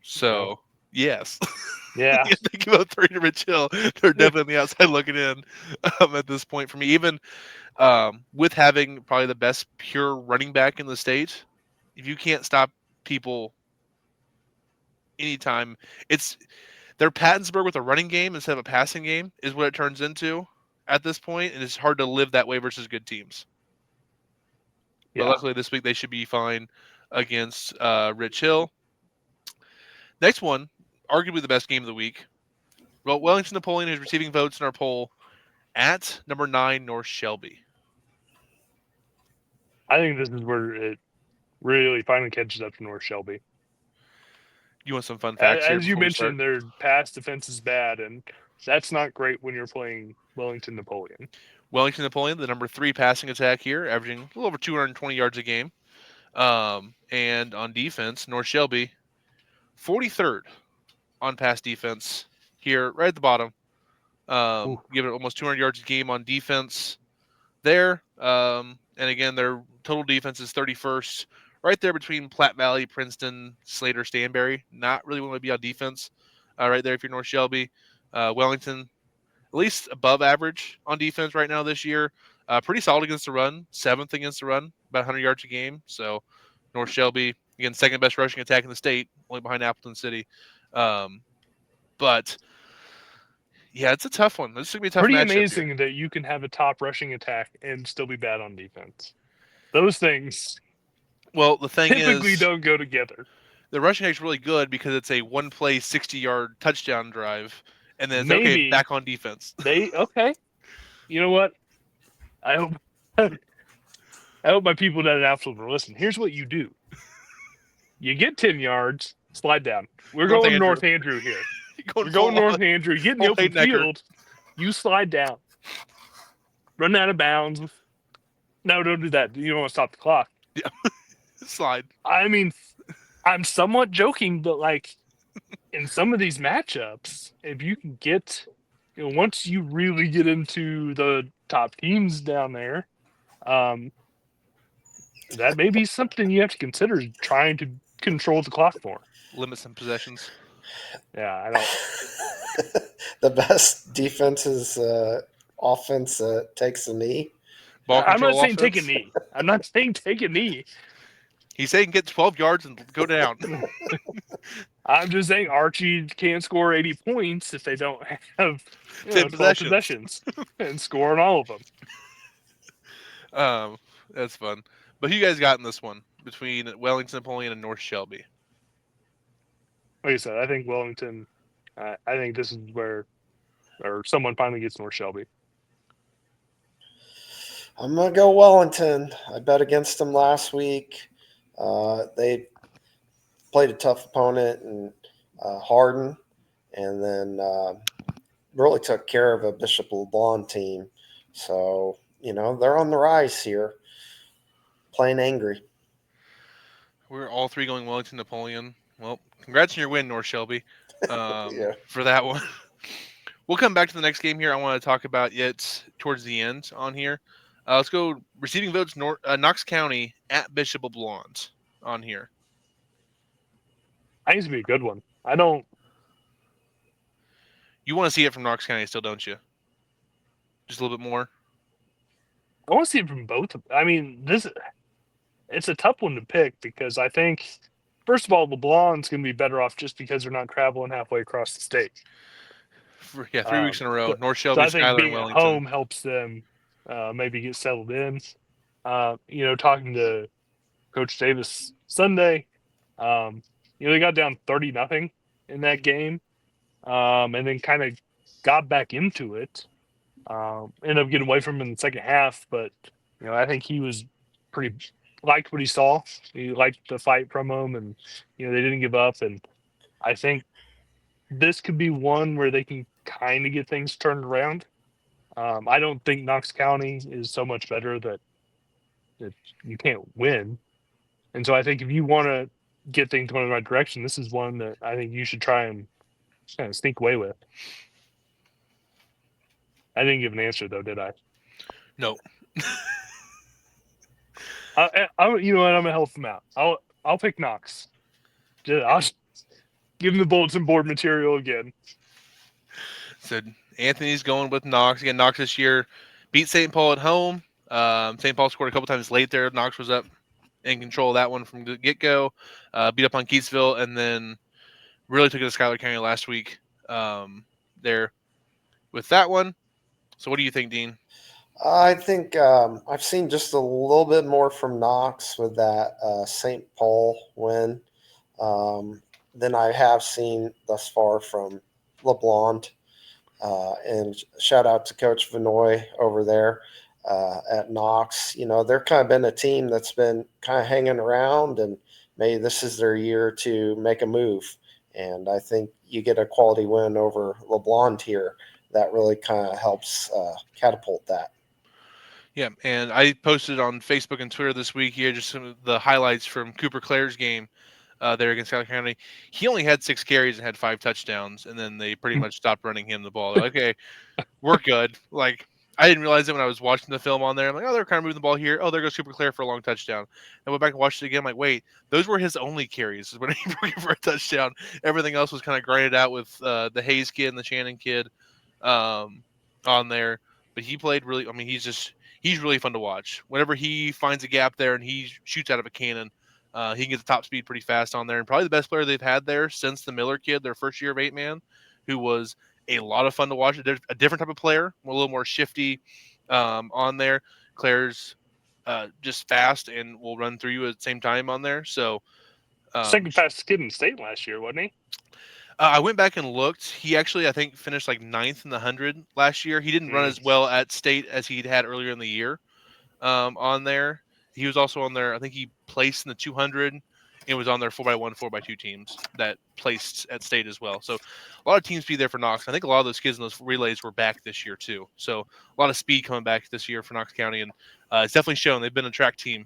So, yes. Yeah. You think about 30 to Rich Hill, they're definitely on the outside looking in at this point for me. Even with having probably the best pure running back in the state, if you can't stop people anytime, they're Pattonsburg with a running game instead of a passing game is what it turns into at this point, and it's hard to live that way versus good teams. But luckily this week they should be fine against Rich Hill. Next one, arguably the best game of the week. Well, Wellington Napoleon is receiving votes in our poll at number 9 North Shelby. I think this is where it really finally catches up to North Shelby. You want some fun facts here? As you mentioned, their pass defense is bad, and that's not great when you're playing Wellington Napoleon. Wellington Napoleon, the number 3 passing attack here, averaging a little over 220 yards a game. And on defense, North Shelby, 43rd on pass defense here, right at the bottom. Giving it almost 200 yards a game on defense there. And again, their total defense is 31st, right there between Platte Valley, Princeton, Slater, Stanberry. Not really want to be on defense right there if you're North Shelby. Wellington, at least above average on defense right now this year. Pretty solid against the run, 7th against the run, about 100 yards a game. So North Shelby, again, 2nd best rushing attack in the state, only behind Appleton City. But yeah, it's a tough one. This is going to be a tough matchup. Pretty amazing that you can have a top rushing attack and still be bad on defense. Those things the thing typically is, don't go together. The rushing attack is really good because it's a one-play 60-yard touchdown drive, and then it's back on defense. Okay. You know what? I hope my people down in Appleton will listen. Here's what you do. You get 10 yards, slide down. We're going North Andrew here. We're going North Andrew. You get in the open field. You slide down. Run out of bounds. No, don't do that. You don't want to stop the clock. Yeah. Slide. I mean, I'm somewhat joking, but like in some of these matchups, if you can get, once you really get into the top teams down there, that may be something you have to consider trying to control the clock more. Limit some possessions. Yeah, I don't. The best defense is offense takes a knee. I'm not saying take a knee. I'm not saying take a knee. He's saying get 12 yards and go down. I'm just saying Archie can't score 80 points if they don't have 10 possessions and score on all of them. That's fun. But who you guys got in this one between Wellington Napoleon and North Shelby? Like I said, I think Wellington. I think this is where, or someone finally gets North Shelby. I'm gonna go Wellington. I bet against them last week. They played a tough opponent and Hardin, and then really took care of a Bishop LeBlanc team. So they're on the rise here, playing angry. We're all 3 going Wellington Napoleon. Well, congrats on your win, North Shelby, for that one. We'll come back to the next game here. I want to talk about it towards the end on here. Let's go receiving votes, Knox County at Bishop LeBlanc on here. I think it's going to be a good one. I don't. You want to see it from Knox County still, don't you? Just a little bit more? I want to see it from both. I mean, it's a tough one to pick because I think, first of all, LeBlanc's going to be better off just because they're not traveling halfway across the state. Yeah, 3 weeks in a row. So, North so Shelby, I think Schuyler, and being at Wellington. home helps them maybe get settled in. Talking to Coach Davis Sunday, they got down 30-0 in that game, and then kind of got back into it. Ended up getting away from him in the second half, but I think he was pretty liked what he saw. He liked the fight from him, and they didn't give up. And I think this could be one where they can kind of get things turned around. I don't think Knox County is so much better that you can't win. And so I think if you want to get things going in the right direction, this is one that I think you should try and kind of sneak away with. I didn't give an answer though, did I? No. You know what? I'm gonna help him out. I'll pick Knox. I'll give him the bulletin board material again. So Anthony's going with Knox. Again, Knox this year beat St. Paul at home. St. Paul scored a couple times late there. Knox was up in control of that one from the get-go. Beat up on Keatsville, and then really took it to Schuyler County last week there with that one. So what do you think, Dean? I think I've seen just a little bit more from Knox with that St. Paul win than I have seen thus far from LeBlanc. And shout out to Coach Vinoy over there at Knox. They're kind of been a team that's been kind of hanging around, and maybe this is their year to make a move. And I think you get a quality win over LeBlanc here that really kind of helps catapult that. Yeah, and I posted on Facebook and Twitter this week here just some of the highlights from Cooper Clare's game there against Schuyler County. He only had 6 carries and had 5 touchdowns, and then they pretty much stopped running him the ball. They're like, okay, we're good. Like, I didn't realize it when I was watching the film on there. I'm like, oh, they're kind of moving the ball here. Oh, there goes Cooper Clare for a long touchdown. I went back and watched it again. I'm like, wait, those were his only carries when he broke it for a touchdown. Everything else was kind of grinded out with the Hayes kid and the Shannon kid on there. But he played really. I mean, he's really fun to watch. Whenever he finds a gap there and he shoots out of a cannon, he can get the top speed pretty fast on there. And probably the best player they've had there since the Miller kid, their first year of 8-man, who was a lot of fun to watch. A different type of player, a little more shifty on there. Claire's just fast and will run through you at the same time on there. So Second fastest kid in the state last year, wasn't he? I went back and looked. He actually, I think, finished like 9th in the 100 last year. He didn't run as well at state as he'd had earlier in the year on there. He was also on there. I think he placed in the 200 and was on their 4x1, 4x2 teams that placed at state as well. So a lot of teams be there for Knox. I think a lot of those kids in those relays were back this year too. So a lot of speed coming back this year for Knox County, and it's definitely shown. They've been a track team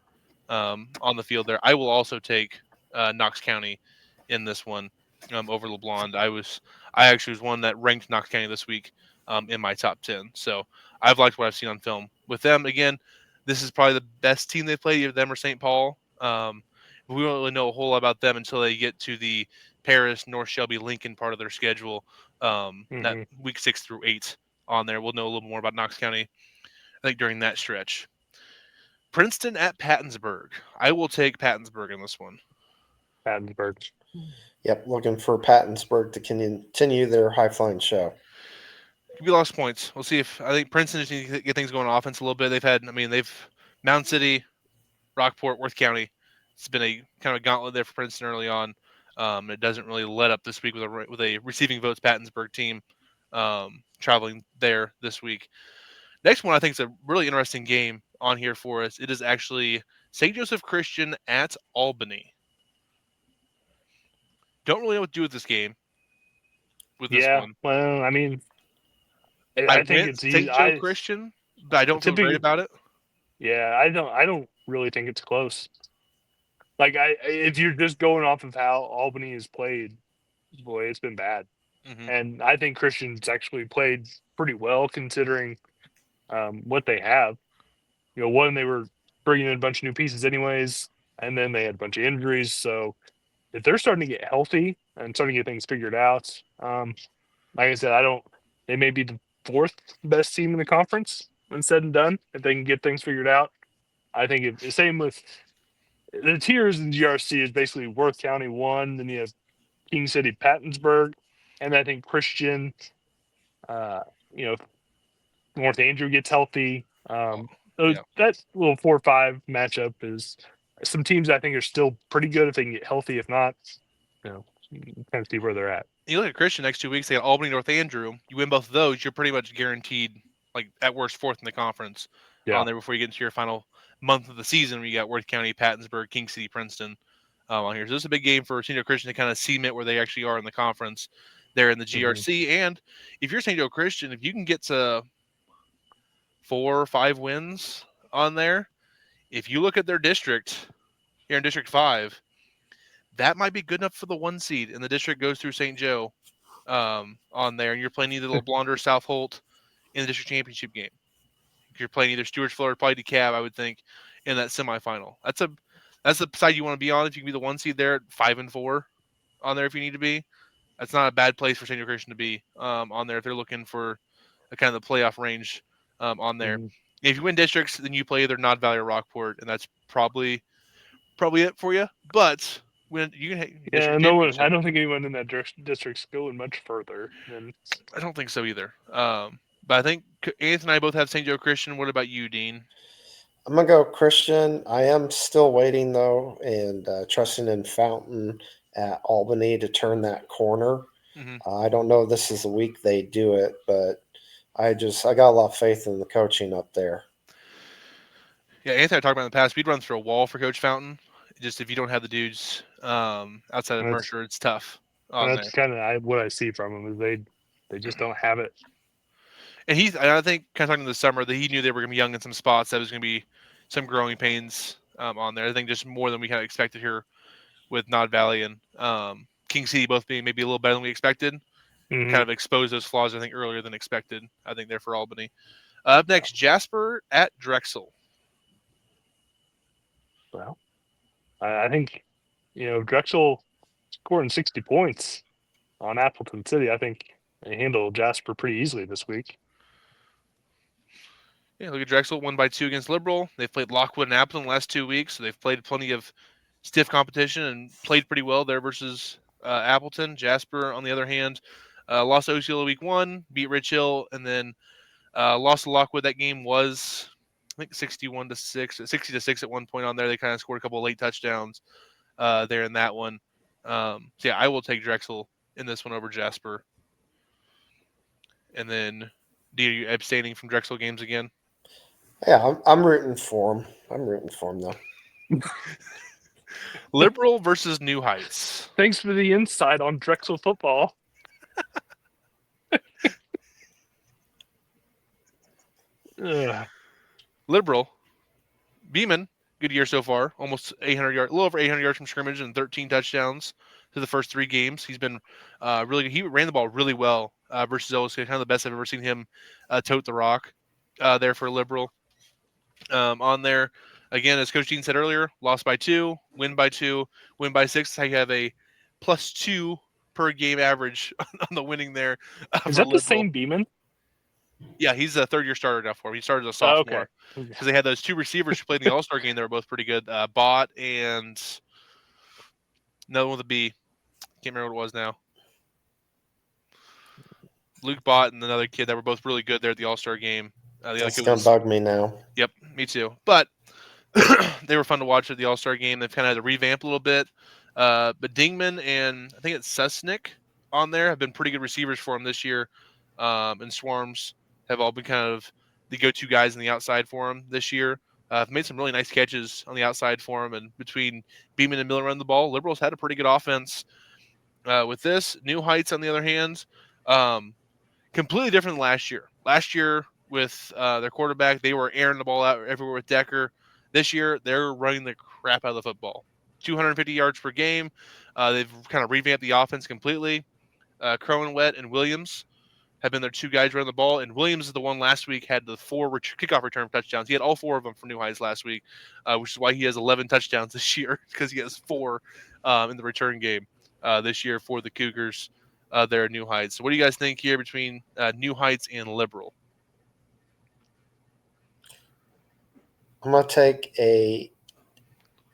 on the field there. I will also take Knox County in this one over LeBlanc. I actually was one that ranked Knox County this week in my top 10. So I've liked what I've seen on film with them. Again, this is probably the best team they've played, either them or St. Paul. We don't really know a whole lot about them until they get to the Paris, North Shelby, Lincoln part of their schedule. That week 6 through 8 on there. We'll know a little more about Knox County, I think, during that stretch. Princeton at Pattonsburg. I will take Pattonsburg in this one. Pattonsburg. Yep, looking for Pattonsburg to continue their high-flying show. We lost points. We'll see if I think Princeton just needs to get things going on offense a little bit. They've Mound City, Rockport, Worth County. It's been a kind of a gauntlet there for Princeton early on. It doesn't really let up this week with a receiving votes Pattonsburg team traveling there this week. Next one I think is a really interesting game on here for us. It is actually St. Joseph Christian at Albany. Don't really know what to do with this game. This one. Well, I mean, I think went it's easy. St. Joe Christian, but I don't feel great about it. Yeah, I don't really think it's close. Like if you're just going off of how Albany has played, boy, it's been bad. Mm-hmm. And I think Christian's actually played pretty well considering what they have. One, they were bringing in a bunch of new pieces anyways, and then they had a bunch of injuries. So if they're starting to get healthy and starting to get things figured out, like I said, they may be the 4th best team in the conference when said and done if they can get things figured out. I think same with the tiers in GRC is basically Worth County 1, then you have King City, Pattonsburg, and I think Christian, you know, North Andrew gets healthy. Yeah. That little 4-5 matchup is some teams I think are still pretty good if they can get healthy. If not, you kind of see where they're at. You look at Christian next 2 weeks, they got Albany, North Andrew. You win both of those, you're pretty much guaranteed, like at worst, fourth in the conference Yeah. on there before you get into your final month of the season where you got Worth County, Pattonsburg, King City, Princeton on here. So this is a big game for St. Joe Christian to kind of cement where they actually are in the conference there in the GRC. And if you're St. Joe Christian, if you can get to 4 or 5 wins on there, if you look at their district here in District 5, that might be good enough for the 1 seed, and the district goes through St. Joe on there, and you're playing either LeBlond or South Holt in the district championship game. If you're playing either Stewartsville or probably DeKalb, I would think, in that semifinal. That's the side you want to be on if you can be the 1 seed there at 5-4 on there if you need to be. That's not a bad place for St. Joe Christian to be on there if they're looking for a kind of the playoff range on there. If you win districts, then you play either Nod Valley or Rockport, and that's probably it for you. But when you can, no one. I don't think anyone in that district's going much further than. I don't think so either. But I think Anthony and I both have St. Joe Christian. What about you, Dean? I'm gonna go Christian. I am still waiting though, and trusting in Fountain at Albany to turn that corner. Mm-hmm. I don't know if this is the week they do it, but I got a lot of faith in the coaching up there. Yeah, Anthony, I talked about in the past. We'd run through a wall for Coach Fountain. Just if you don't have the dudes outside of Mercer, it's tough. That's kind of what I see from them is they just don't have it. And I think, kind of talking this summer, that he knew they were going to be young in some spots. That was going to be some growing pains on there. I think just more than we kind of expected here with Nod Valley and King City both being maybe a little better than we expected. Kind of exposed those flaws, I think, earlier than expected. I think there for Albany. Up next, Jasper at Drexel. Well, I think, Drexel scoring 60 points on Appleton City. I think they handled Jasper pretty easily this week. Yeah, look at Drexel, won by 2 against Liberal. They've played Lockwood and Appleton the last 2 weeks, so they've played plenty of stiff competition and played pretty well there versus Appleton. Jasper, on the other hand, lost to Osceola week 1, beat Rich Hill, and then lost to Lockwood. That game was, I think, 60-6 at one point on there. They kind of scored a couple of late touchdowns there in that one. So, yeah, I will take Drexel in this one over Jasper. And then, are you abstaining from Drexel games again? Yeah, I'm rooting for him. I'm rooting for him, though. Liberal versus New Heights. Thanks for the insight on Drexel football. Liberal, Beeman, good year so far. Almost 800 yards, a little over 800 yards from scrimmage and 13 touchdowns to the first 3 games. He's been really good. He ran the ball really well versus OSU. Kind of the best I've ever seen him tote the rock there for Liberal. On there, again, as Coach Dean said earlier, lost by 2, win by 2, win by 6. I have a +2 per game average on the winning there. Is that the same Beeman? Yeah, he's a third-year starter now for him. He started as a sophomore because they had those 2 receivers who played in the All-Star game. They were both pretty good. Bott and another one with a B. Can't remember what it was now. Luke Bott and another kid that were both really good there at the All-Star game. That's going to bug me now. Yep, me too. But they were fun to watch at the All-Star game. They've kind of had to revamp a little bit. But Dingman and I think it's Susnick on there have been pretty good receivers for him this year. And Swarms have all been kind of the go-to guys on the outside for him this year. Made some really nice catches on the outside for him. And between Beeman and Miller running the ball, Liberals had a pretty good offense with this. New Heights, on the other hand, completely different than last year. Last year, with their quarterback, they were airing the ball out everywhere with Decker. This year, they're running the crap out of the football. 250 yards per game. They've kind of revamped the offense completely. Crowenwet and Williams have been their 2 guys running the ball, and Williams is the one last week had the 4 kickoff return touchdowns. He had all 4 of them for New Heights last week, which is why he has 11 touchdowns this year, because he has 4 in the return game this year for the Cougars there at New Heights. So what do you guys think here between New Heights and Liberal? I'm going to take a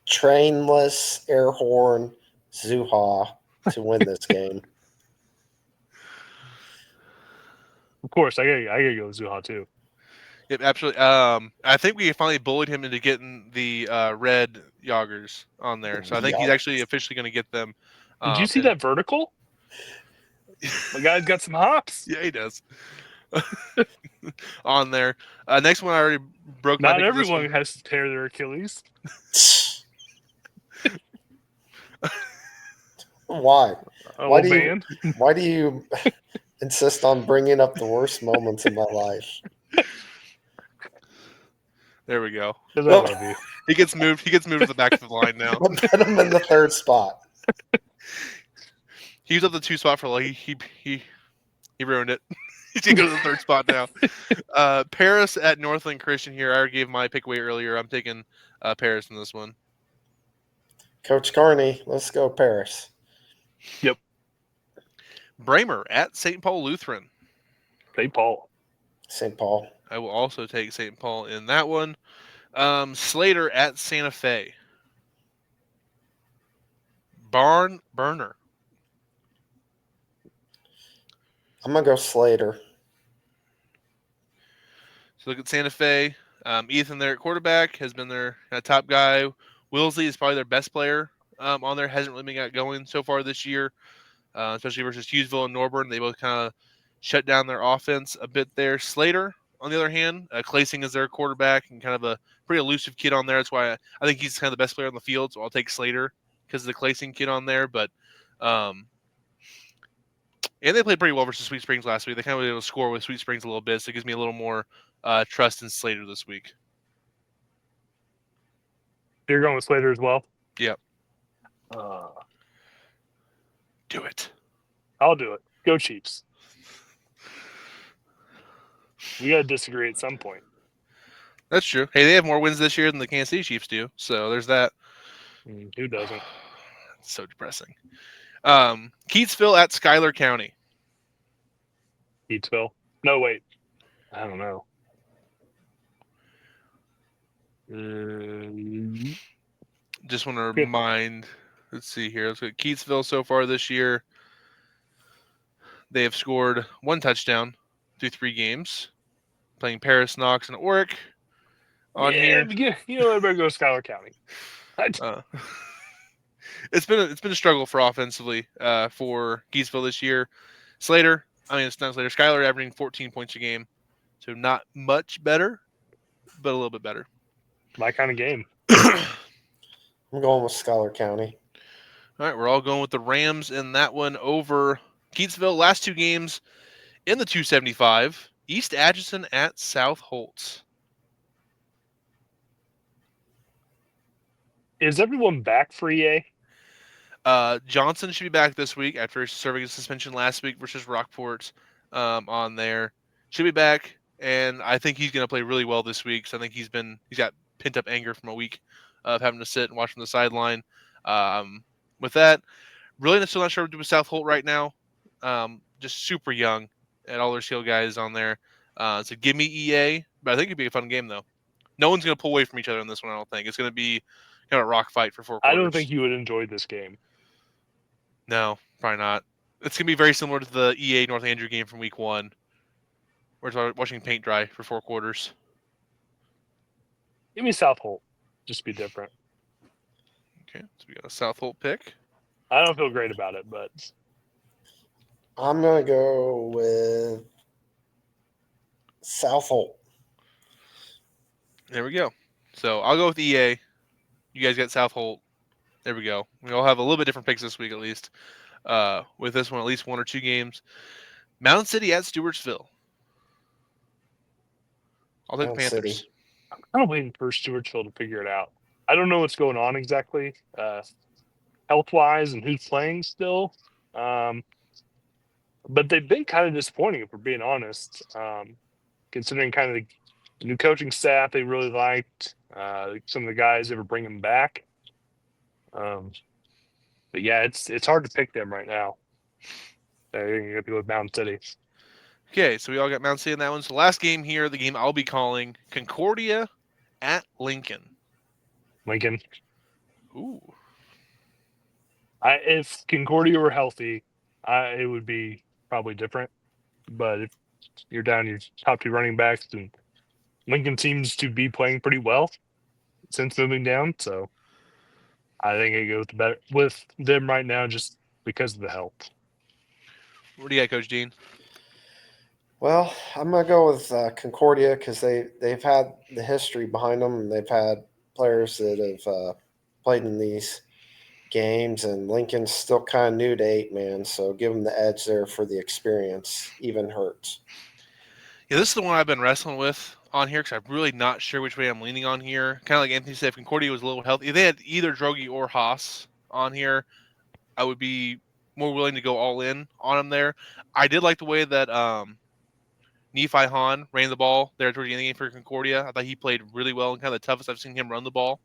trainless air horn Zuha to win this game. Of course, I gotta go with Zuha too. Yep, absolutely. I think we finally bullied him into getting the red Yoggers on there, so I think he's actually officially going to get them. Did you see that vertical? My guy's got some hops. Yeah, he does. On there. Next one, I already broke. Not everyone has to tear their Achilles. Why? Why do why do you insist on bringing up the worst moments in my life? There we go. Because I love you. He gets moved. He gets moved to the back of the line now. I put him in the third spot. He was up the 2 spot for he ruined it. He's gonna go to the 3rd spot now. Paris at Northland Christian here. I already gave my pick away earlier. I'm taking Paris in this one. Coach Carney, let's go Paris. Yep. Bramer at St. Paul Lutheran. St. Paul. St. Paul. I will also take St. Paul in that one. Slater at Santa Fe. Barn Burner. I'm going to go Slater. So look at Santa Fe. Ethan there at quarterback has been their top guy. Willsley is probably their best player on there. Hasn't really been got going so far this year, especially versus Hughesville and Norburn. They both kind of shut down their offense a bit there. Slater, on the other hand, Claysing is their quarterback and kind of a pretty elusive kid on there. That's why I think he's kind of the best player on the field. So I'll take Slater because of the Claysing kid on there. But and they played pretty well versus Sweet Springs last week. They kind of were able to score with Sweet Springs a little bit, so it gives me a little more trust in Slater this week. You're going with Slater as well? Yep. Do it. I'll do it. Go Chiefs. We got to disagree at some point. That's true. Hey, they have more wins this year than the Kansas City Chiefs do, so there's that. Who doesn't? It's so depressing. Keatsville at Schuyler County. Keatsville? No, wait. I don't know. Just want to remind, let's see here. Let's look at Keatsville so far this year. They have scored 1 touchdown through 3 games, playing Paris, Knox, and Oric on here. You know, everybody go Schuyler County. It's been a struggle for offensively for Keatsville this year. It's not Slater. Schuyler averaging 14 points a game, so not much better, but a little bit better. My kind of game. I'm going with Schuyler County. All right, we're all going with the Rams in that one over Keatsville. Last 2 games in the 275. East Atchison at South Holtz. Is everyone back for EA? Johnson should be back this week after serving a suspension last week versus Rockport on there. Should be back, and I think he's going to play really well this week. So I think he's got pent up anger from a week of having to sit and watch from the sideline. With that, really still not sure what to do with South Holt right now. Just super young, and all their skill guys on there. So give me EA, but I think it'd be a fun game though. No one's going to pull away from each other in this one. I don't think it's going to be kind of a rock fight for 4 quarters. I don't think you would enjoy this game. No, probably not. It's going to be very similar to the EA North Andrew game from week 1. We're watching paint dry for 4 quarters. Give me South Holt. Just be different. Okay, so we got a South Holt pick. I don't feel great about it, but I'm going to go with South Holt. There we go. So I'll go with EA. You guys got South Holt. There we go. We all have a little bit different picks this week, at least. With this one, at least 1 or 2 games. Mountain City at Stewartsville. I'll take Panthers. I'm kind of waiting for Stewartsville to figure it out. I don't know what's going on exactly, health-wise, and who's playing still. But they've been kind of disappointing, if we're being honest, considering kind of the new coaching staff they really liked, some of the guys ever bring them back. But yeah, it's hard to pick them right now. You're going to be with Mountain City. Okay, so we all got Mountain City in that one. So last game here, the game I'll be calling, Concordia at Lincoln. Lincoln. Ooh. If Concordia were healthy, it would be probably different. But if you're down your top two running backs, and Lincoln seems to be playing pretty well since moving down, so I think it goes better with them right now just because of the health. What do you got, Coach Dean? Well, I'm gonna go with Concordia because they've had the history behind them, and they've had players that have played in these games, and Lincoln's still kind of new to 8-man, so give them the edge there for the experience. Even hurts. Yeah, this is the one I've been wrestling with on here because I'm really not sure which way I'm leaning on here. Kind of like Anthony said, if Concordia was a little healthy, if they had either Drogi or Haas on here, I would be more willing to go all in on them there. I did like the way that Nephi Hahn ran the ball there towards the end of the game for Concordia. I thought he played really well and kind of the toughest I've seen him run the ball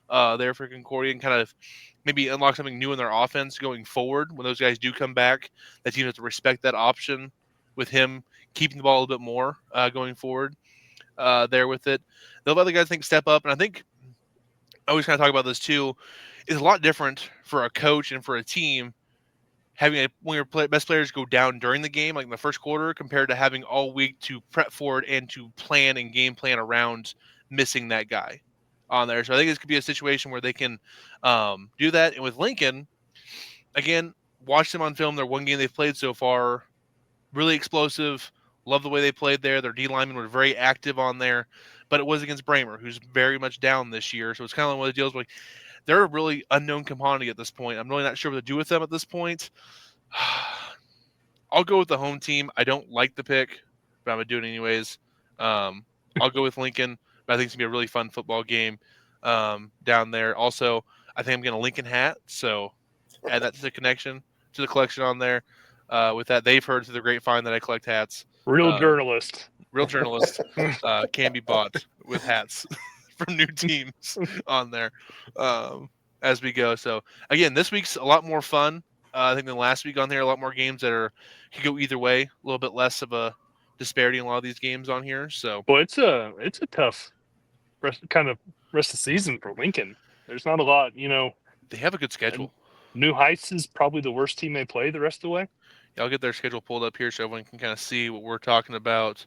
there for Concordia, and kind of maybe unlock something new in their offense going forward when those guys do come back. That team has to respect that option with him keeping the ball a little bit more going forward there with it. The other guys think step up, and I think I always kind of talk about this too. It's a lot different for a coach and for a team having one of your best players go down during the game, like in the first quarter, compared to having all week to prep for it and to plan and game plan around missing that guy on there. So I think this could be a situation where they can do that. And with Lincoln, again, watch them on film. Their one game they've played so far, really explosive. Love the way they played there. Their D linemen were very active on there, but it was against Bramer, who's very much down this year. So it's kind of one of the deals where they're a really unknown commodity at this point. I'm really not sure what to do with them at this point. I'll go with the home team. I don't like the pick, but I'm going to do it anyways. I'll go with Lincoln, but I think it's going to be a really fun football game down there. Also, I think I'm going to Lincoln hat, so add that to the connection, to the collection on there. With that, they've heard through the grapevine that I collect hats. Real journalist. Real journalist can be bought with hats from new teams on there as we go. So again, this week's a lot more fun. I think than last week on there. A lot more games that could go either way. A little bit less of a disparity in a lot of these games on here. So, well, it's a tough rest of the season for Lincoln. There's not a lot, they have a good schedule. New Heights is probably the worst team they play the rest of the way. Yeah, I'll get their schedule pulled up here so everyone can kind of see what we're talking about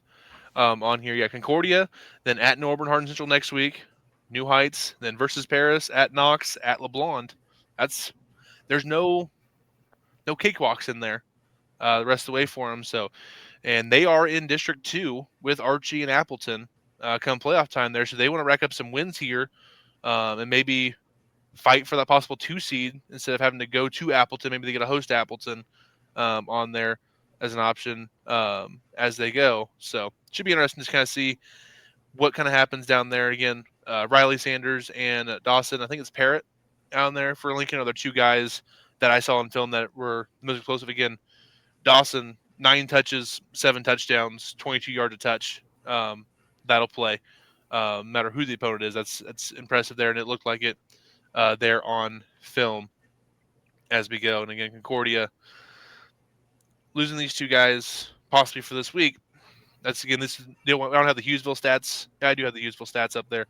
on here. Yeah, Concordia, then at Norburn Hardin Central next week, New Heights, then versus Paris, at Knox, at LeBlanc. There's no cakewalks in there the rest of the way for them. So, and they are in District 2 with Archie and Appleton come playoff time there. So they want to rack up some wins here and maybe fight for that possible 2 seed instead of having to go to Appleton. Maybe they get a host Appleton on there as an option as they go. So it should be interesting to kind of see what kind of happens down there. Again, Riley Sanders and Dawson, I think it's Parrott down there for Lincoln, are the 2 guys that I saw on film that were most explosive. Again, Dawson, 9 touches, 7 touchdowns, 22 yards a touch. That'll play. No matter who the opponent is, that's impressive there, and it looked like it there on film as we go. And again, Concordia losing these 2 guys possibly for this week. That's again, I don't have the Hughesville stats. Yeah, I do have the Hughesville stats up there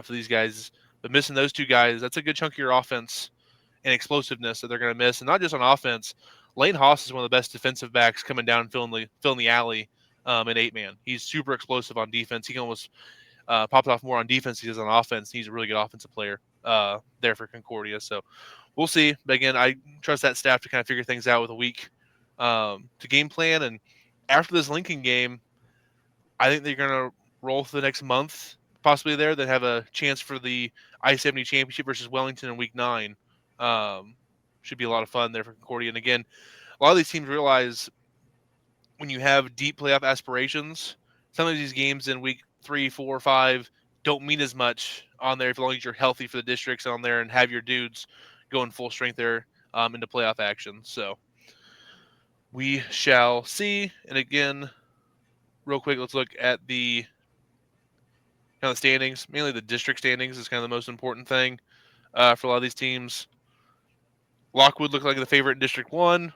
for these guys, but missing those 2 guys, that's a good chunk of your offense and explosiveness that they're going to miss. And not just on offense, Lane Haas is one of the best defensive backs coming down and filling the alley in 8-man. He's super explosive on defense. He can almost pop off more on defense than he does on offense. He's a really good offensive player there for Concordia. So we'll see. But again, I trust that staff to kind of figure things out with a week to game plan. And after this Lincoln game, I think they're going to roll for the next month, possibly there. Then have a chance for the I-70 championship versus Wellington in week 9. Should be a lot of fun there for Concordia. And again, a lot of these teams realize when you have deep playoff aspirations, some of these games in week 3, 4, 5 don't mean as much on there as long as you're healthy for the districts on there and have your dudes going full strength there into playoff action. So we shall see. And again, real quick, let's look at the kind of standings. Mainly the district standings is kind of the most important thing for a lot of these teams. Lockwood looked like the favorite in District 1.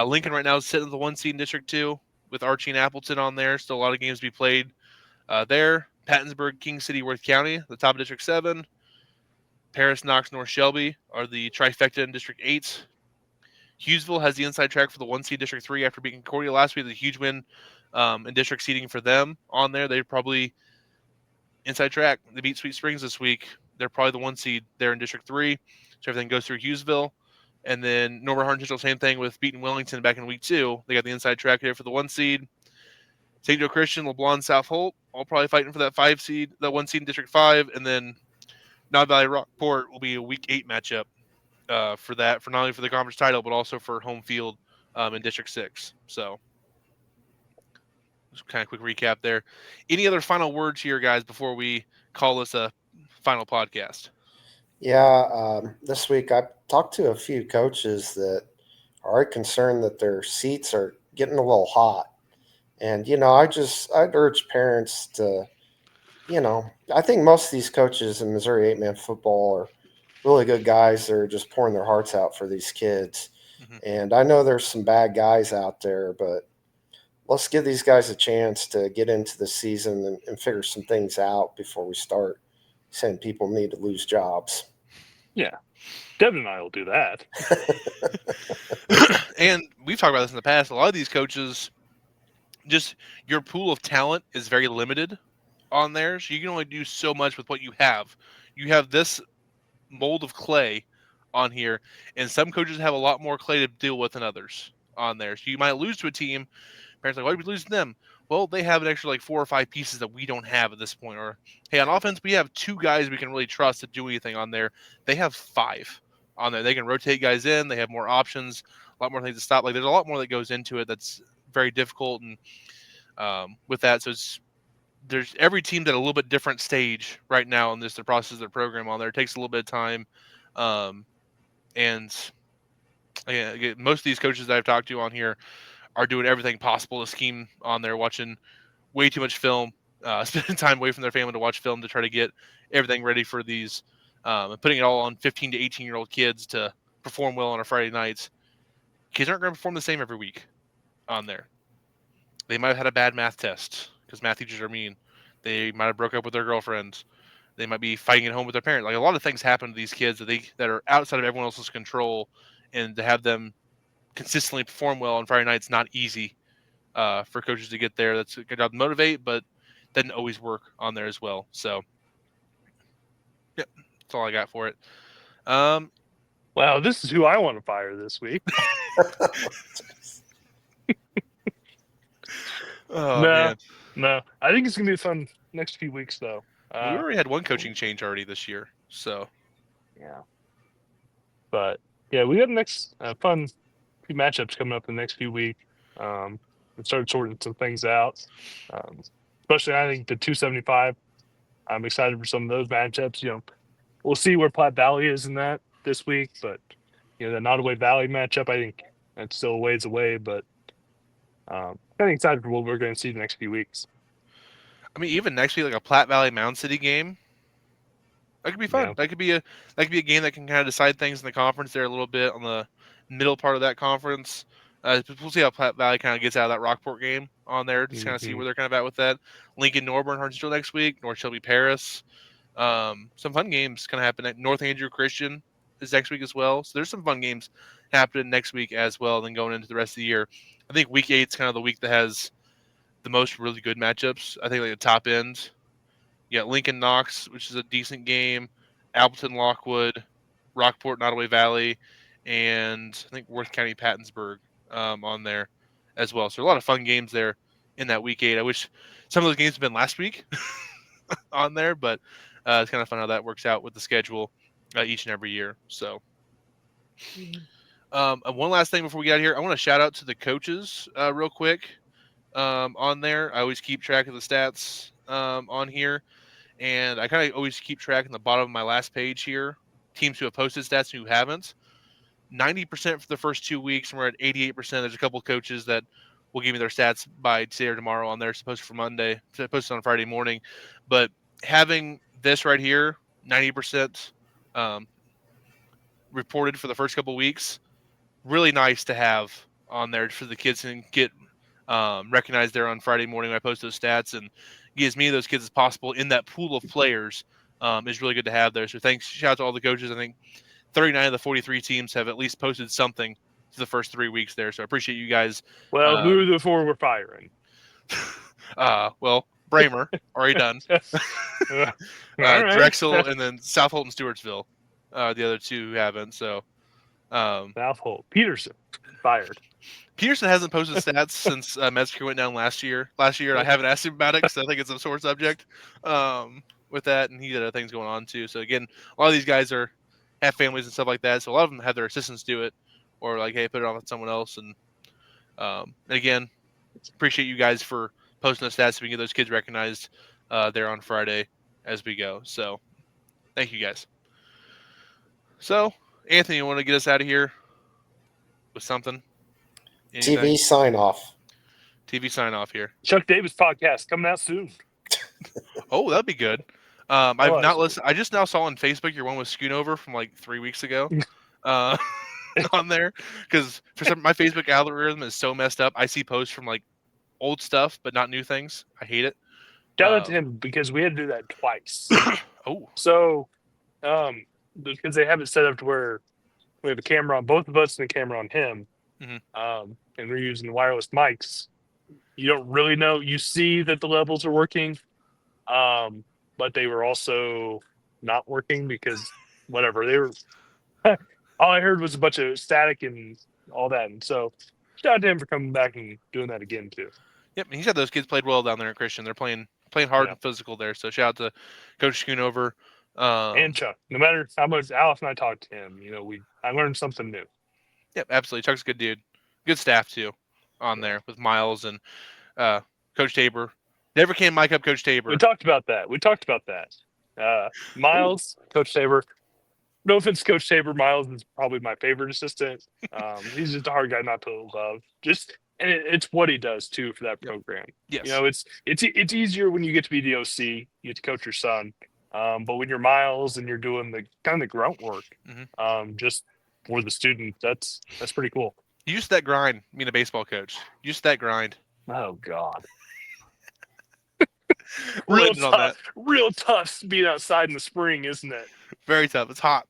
Lincoln right now is sitting at the 1 seed in District 2 with Archie and Appleton on there. Still a lot of games to be played there. Pattonsburg, King City, Worth County, the top of District 7. Paris, Knox, North Shelby are the trifecta in District 8. Hughesville has the inside track for the 1 seed District 3 after beating Concordia last week. A huge win in district seeding for them on there. They're probably inside track. They beat Sweet Springs this week. They're probably the 1 seed there in District 3. So everything goes through Hughesville. And then Norman Hartington, same thing with beating Wellington back in week 2. They got the inside track here for the 1 seed. St. Joe Christian, LeBlanc, South Holt, all probably fighting for that 5 seed, that 1 seed in District 5. And then Knob Valley Rockport will be a week 8 matchup for that, for not only for the conference title, but also for home field in District 6. So just kind of quick recap there. Any other final words here, guys, before we call this a final podcast? Yeah, this week I talked to a few coaches that are concerned that their seats are getting a little hot. And, I'd urge parents to, I think most of these coaches in Missouri 8-man football are really good guys that are just pouring their hearts out for these kids. Mm-hmm. And I know there's some bad guys out there, but let's give these guys a chance to get into the season and figure some things out before we start saying people need to lose jobs. Yeah. Devin and I will do that. And we've talked about this in the past. A lot of these coaches, just your pool of talent is very limited on there. So you can only do so much with what you have. You have this mold of clay on here, and some coaches have a lot more clay to deal with than others on there. So you might lose to a team. Parents are like, why did we lose to them? Well, they have an extra like 4 or 5 pieces that we don't have at this point. Or, hey, on offense, we have 2 guys we can really trust to do anything on there. They have 5 on there. They can rotate guys in. They have more options, a lot more things to stop. Like, there's a lot more that goes into it that's very difficult. And with that, so there's every team's at a little bit different stage right now in this the process of their program on there. It takes a little bit of time. And again, most of these coaches that I've talked to on here are doing everything possible to scheme on there, watching way too much film, spending time away from their family to watch film to try to get everything ready for these, and putting it all on 15 to 18-year-old kids to perform well on a Friday night. Kids aren't going to perform the same every week on there. They might have had a bad math test because math teachers are mean. They might have broke up with their girlfriends. They might be fighting at home with their parents. Like, a lot of things happen to these kids that are outside of everyone else's control, and to have them consistently perform well on Friday nights not easy for coaches to get there. That's a good job to motivate, but doesn't always work on there as well. So, yeah, that's all I got for it. Wow, this is who I want to fire this week. Man. No. I think it's going to be fun next few weeks, though. We already had one coaching change already this year, so. Yeah. But, yeah, we got next fun few matchups coming up in the next few weeks. We started sorting some things out. Especially, I think, the 275. I'm excited for some of those matchups. We'll see where Platte Valley is in that this week, but, the Nottoway Valley matchup, I think that's still a ways away, but kind of excited for what we're going to see the next few weeks. I mean, even next week, like a Platte Valley Mound City game, that could be fun. Yeah. That could be a game that can kind of decide things in the conference there a little bit on the middle part of that conference. We'll see how Platte Valley kind of gets out of that Rockport game on there. Just kind of see where they're kind of at with that. Lincoln Norburn Hartsville next week. North Shelby Paris. Some fun games kind of happen. North Andrew Christian is next week as well. So there's some fun games happening next week as well. Then going into the rest of the year, I think week 8 is kind of the week that has the most really good matchups. I think like the top end. Yeah, Lincoln Knox, which is a decent game. Appleton Lockwood, Rockport Nottoway Valley, and I think Worth County Pattonsburg on there as well. So a lot of fun games there in that week 8. I wish some of those games had been last week on there, but it's kind of fun how that works out with the schedule each and every year. So one last thing before we get out of here, I want to shout out to the coaches real quick on there. I always keep track of the stats on here, and I kind of always keep track in the bottom of my last page here, teams who have posted stats and who haven't. 90% for the first 2 weeks, and we're at 88%. There's a couple of coaches that will give me their stats by today or tomorrow on there, supposed for Monday, posted on Friday morning. But having this right here, 90% reported for the first couple of weeks, really nice to have on there for the kids and get recognized there on Friday morning when I post those stats, and get as many of those kids as possible in that pool of players is really good to have there. So thanks, shout out to all the coaches. I think 39 of the 43 teams have at least posted something to the first 3 weeks there. So I appreciate you guys. Well, who are the four we're firing? Well, Bramer already done. All right. Drexel and then South Holt and Stewartsville, the other two who haven't. So South Holt. Peterson fired. Peterson hasn't posted stats since Metzger went down last year. And I haven't asked him about it because I think it's a sore subject with that, and he had other things going on too. So again, a lot of these guys have families and stuff like that, so a lot of them have their assistants do it, or like, hey, put it on with someone else. And again, appreciate you guys for posting the stats so we can get those kids recognized there on Friday as we go. So thank you guys. So Anthony, you want to get us out of here with something? Anything? TV sign off. TV sign off here. Chuck Davis podcast coming out soon. Oh, that'd be good. I've not listened. I just now saw on Facebook your one with Schoonover from like 3 weeks ago on there, because for some my Facebook algorithm is so messed up. I see posts from like old stuff but not new things. I hate it. Shout out to him because we had to do that twice. Oh, so because they have it set up to where we have a camera on both of us and a camera on him, and we're using wireless mics. You don't really know. You see that the levels are working, but they were also not working because whatever they were. All I heard was a bunch of static and all that, and so shout out to him for coming back and doing that again too. Yep, he said those kids played well down there at Christian. They're playing hard and physical there. So shout out to Coach Schoonover and Chuck. No matter how much Alice and I talked to him, I learned something new. Yep, absolutely. Chuck's a good dude. Good staff too on there with Miles and Coach Tabor. Never can mic up Coach Tabor. We talked about that. Miles, Coach Tabor. No offense to Coach Tabor. Miles is probably my favorite assistant. He's just a hard guy not to love. And it's what he does too for that program. Yes. It's easier when you get to be the OC, you get to coach your son. But when you're Miles and you're doing the kind of the grunt work, just for the student, that's pretty cool. Use that grind, being a baseball coach. Use that grind. Oh God. Real tough being outside in the spring, isn't it? Very tough. It's hot.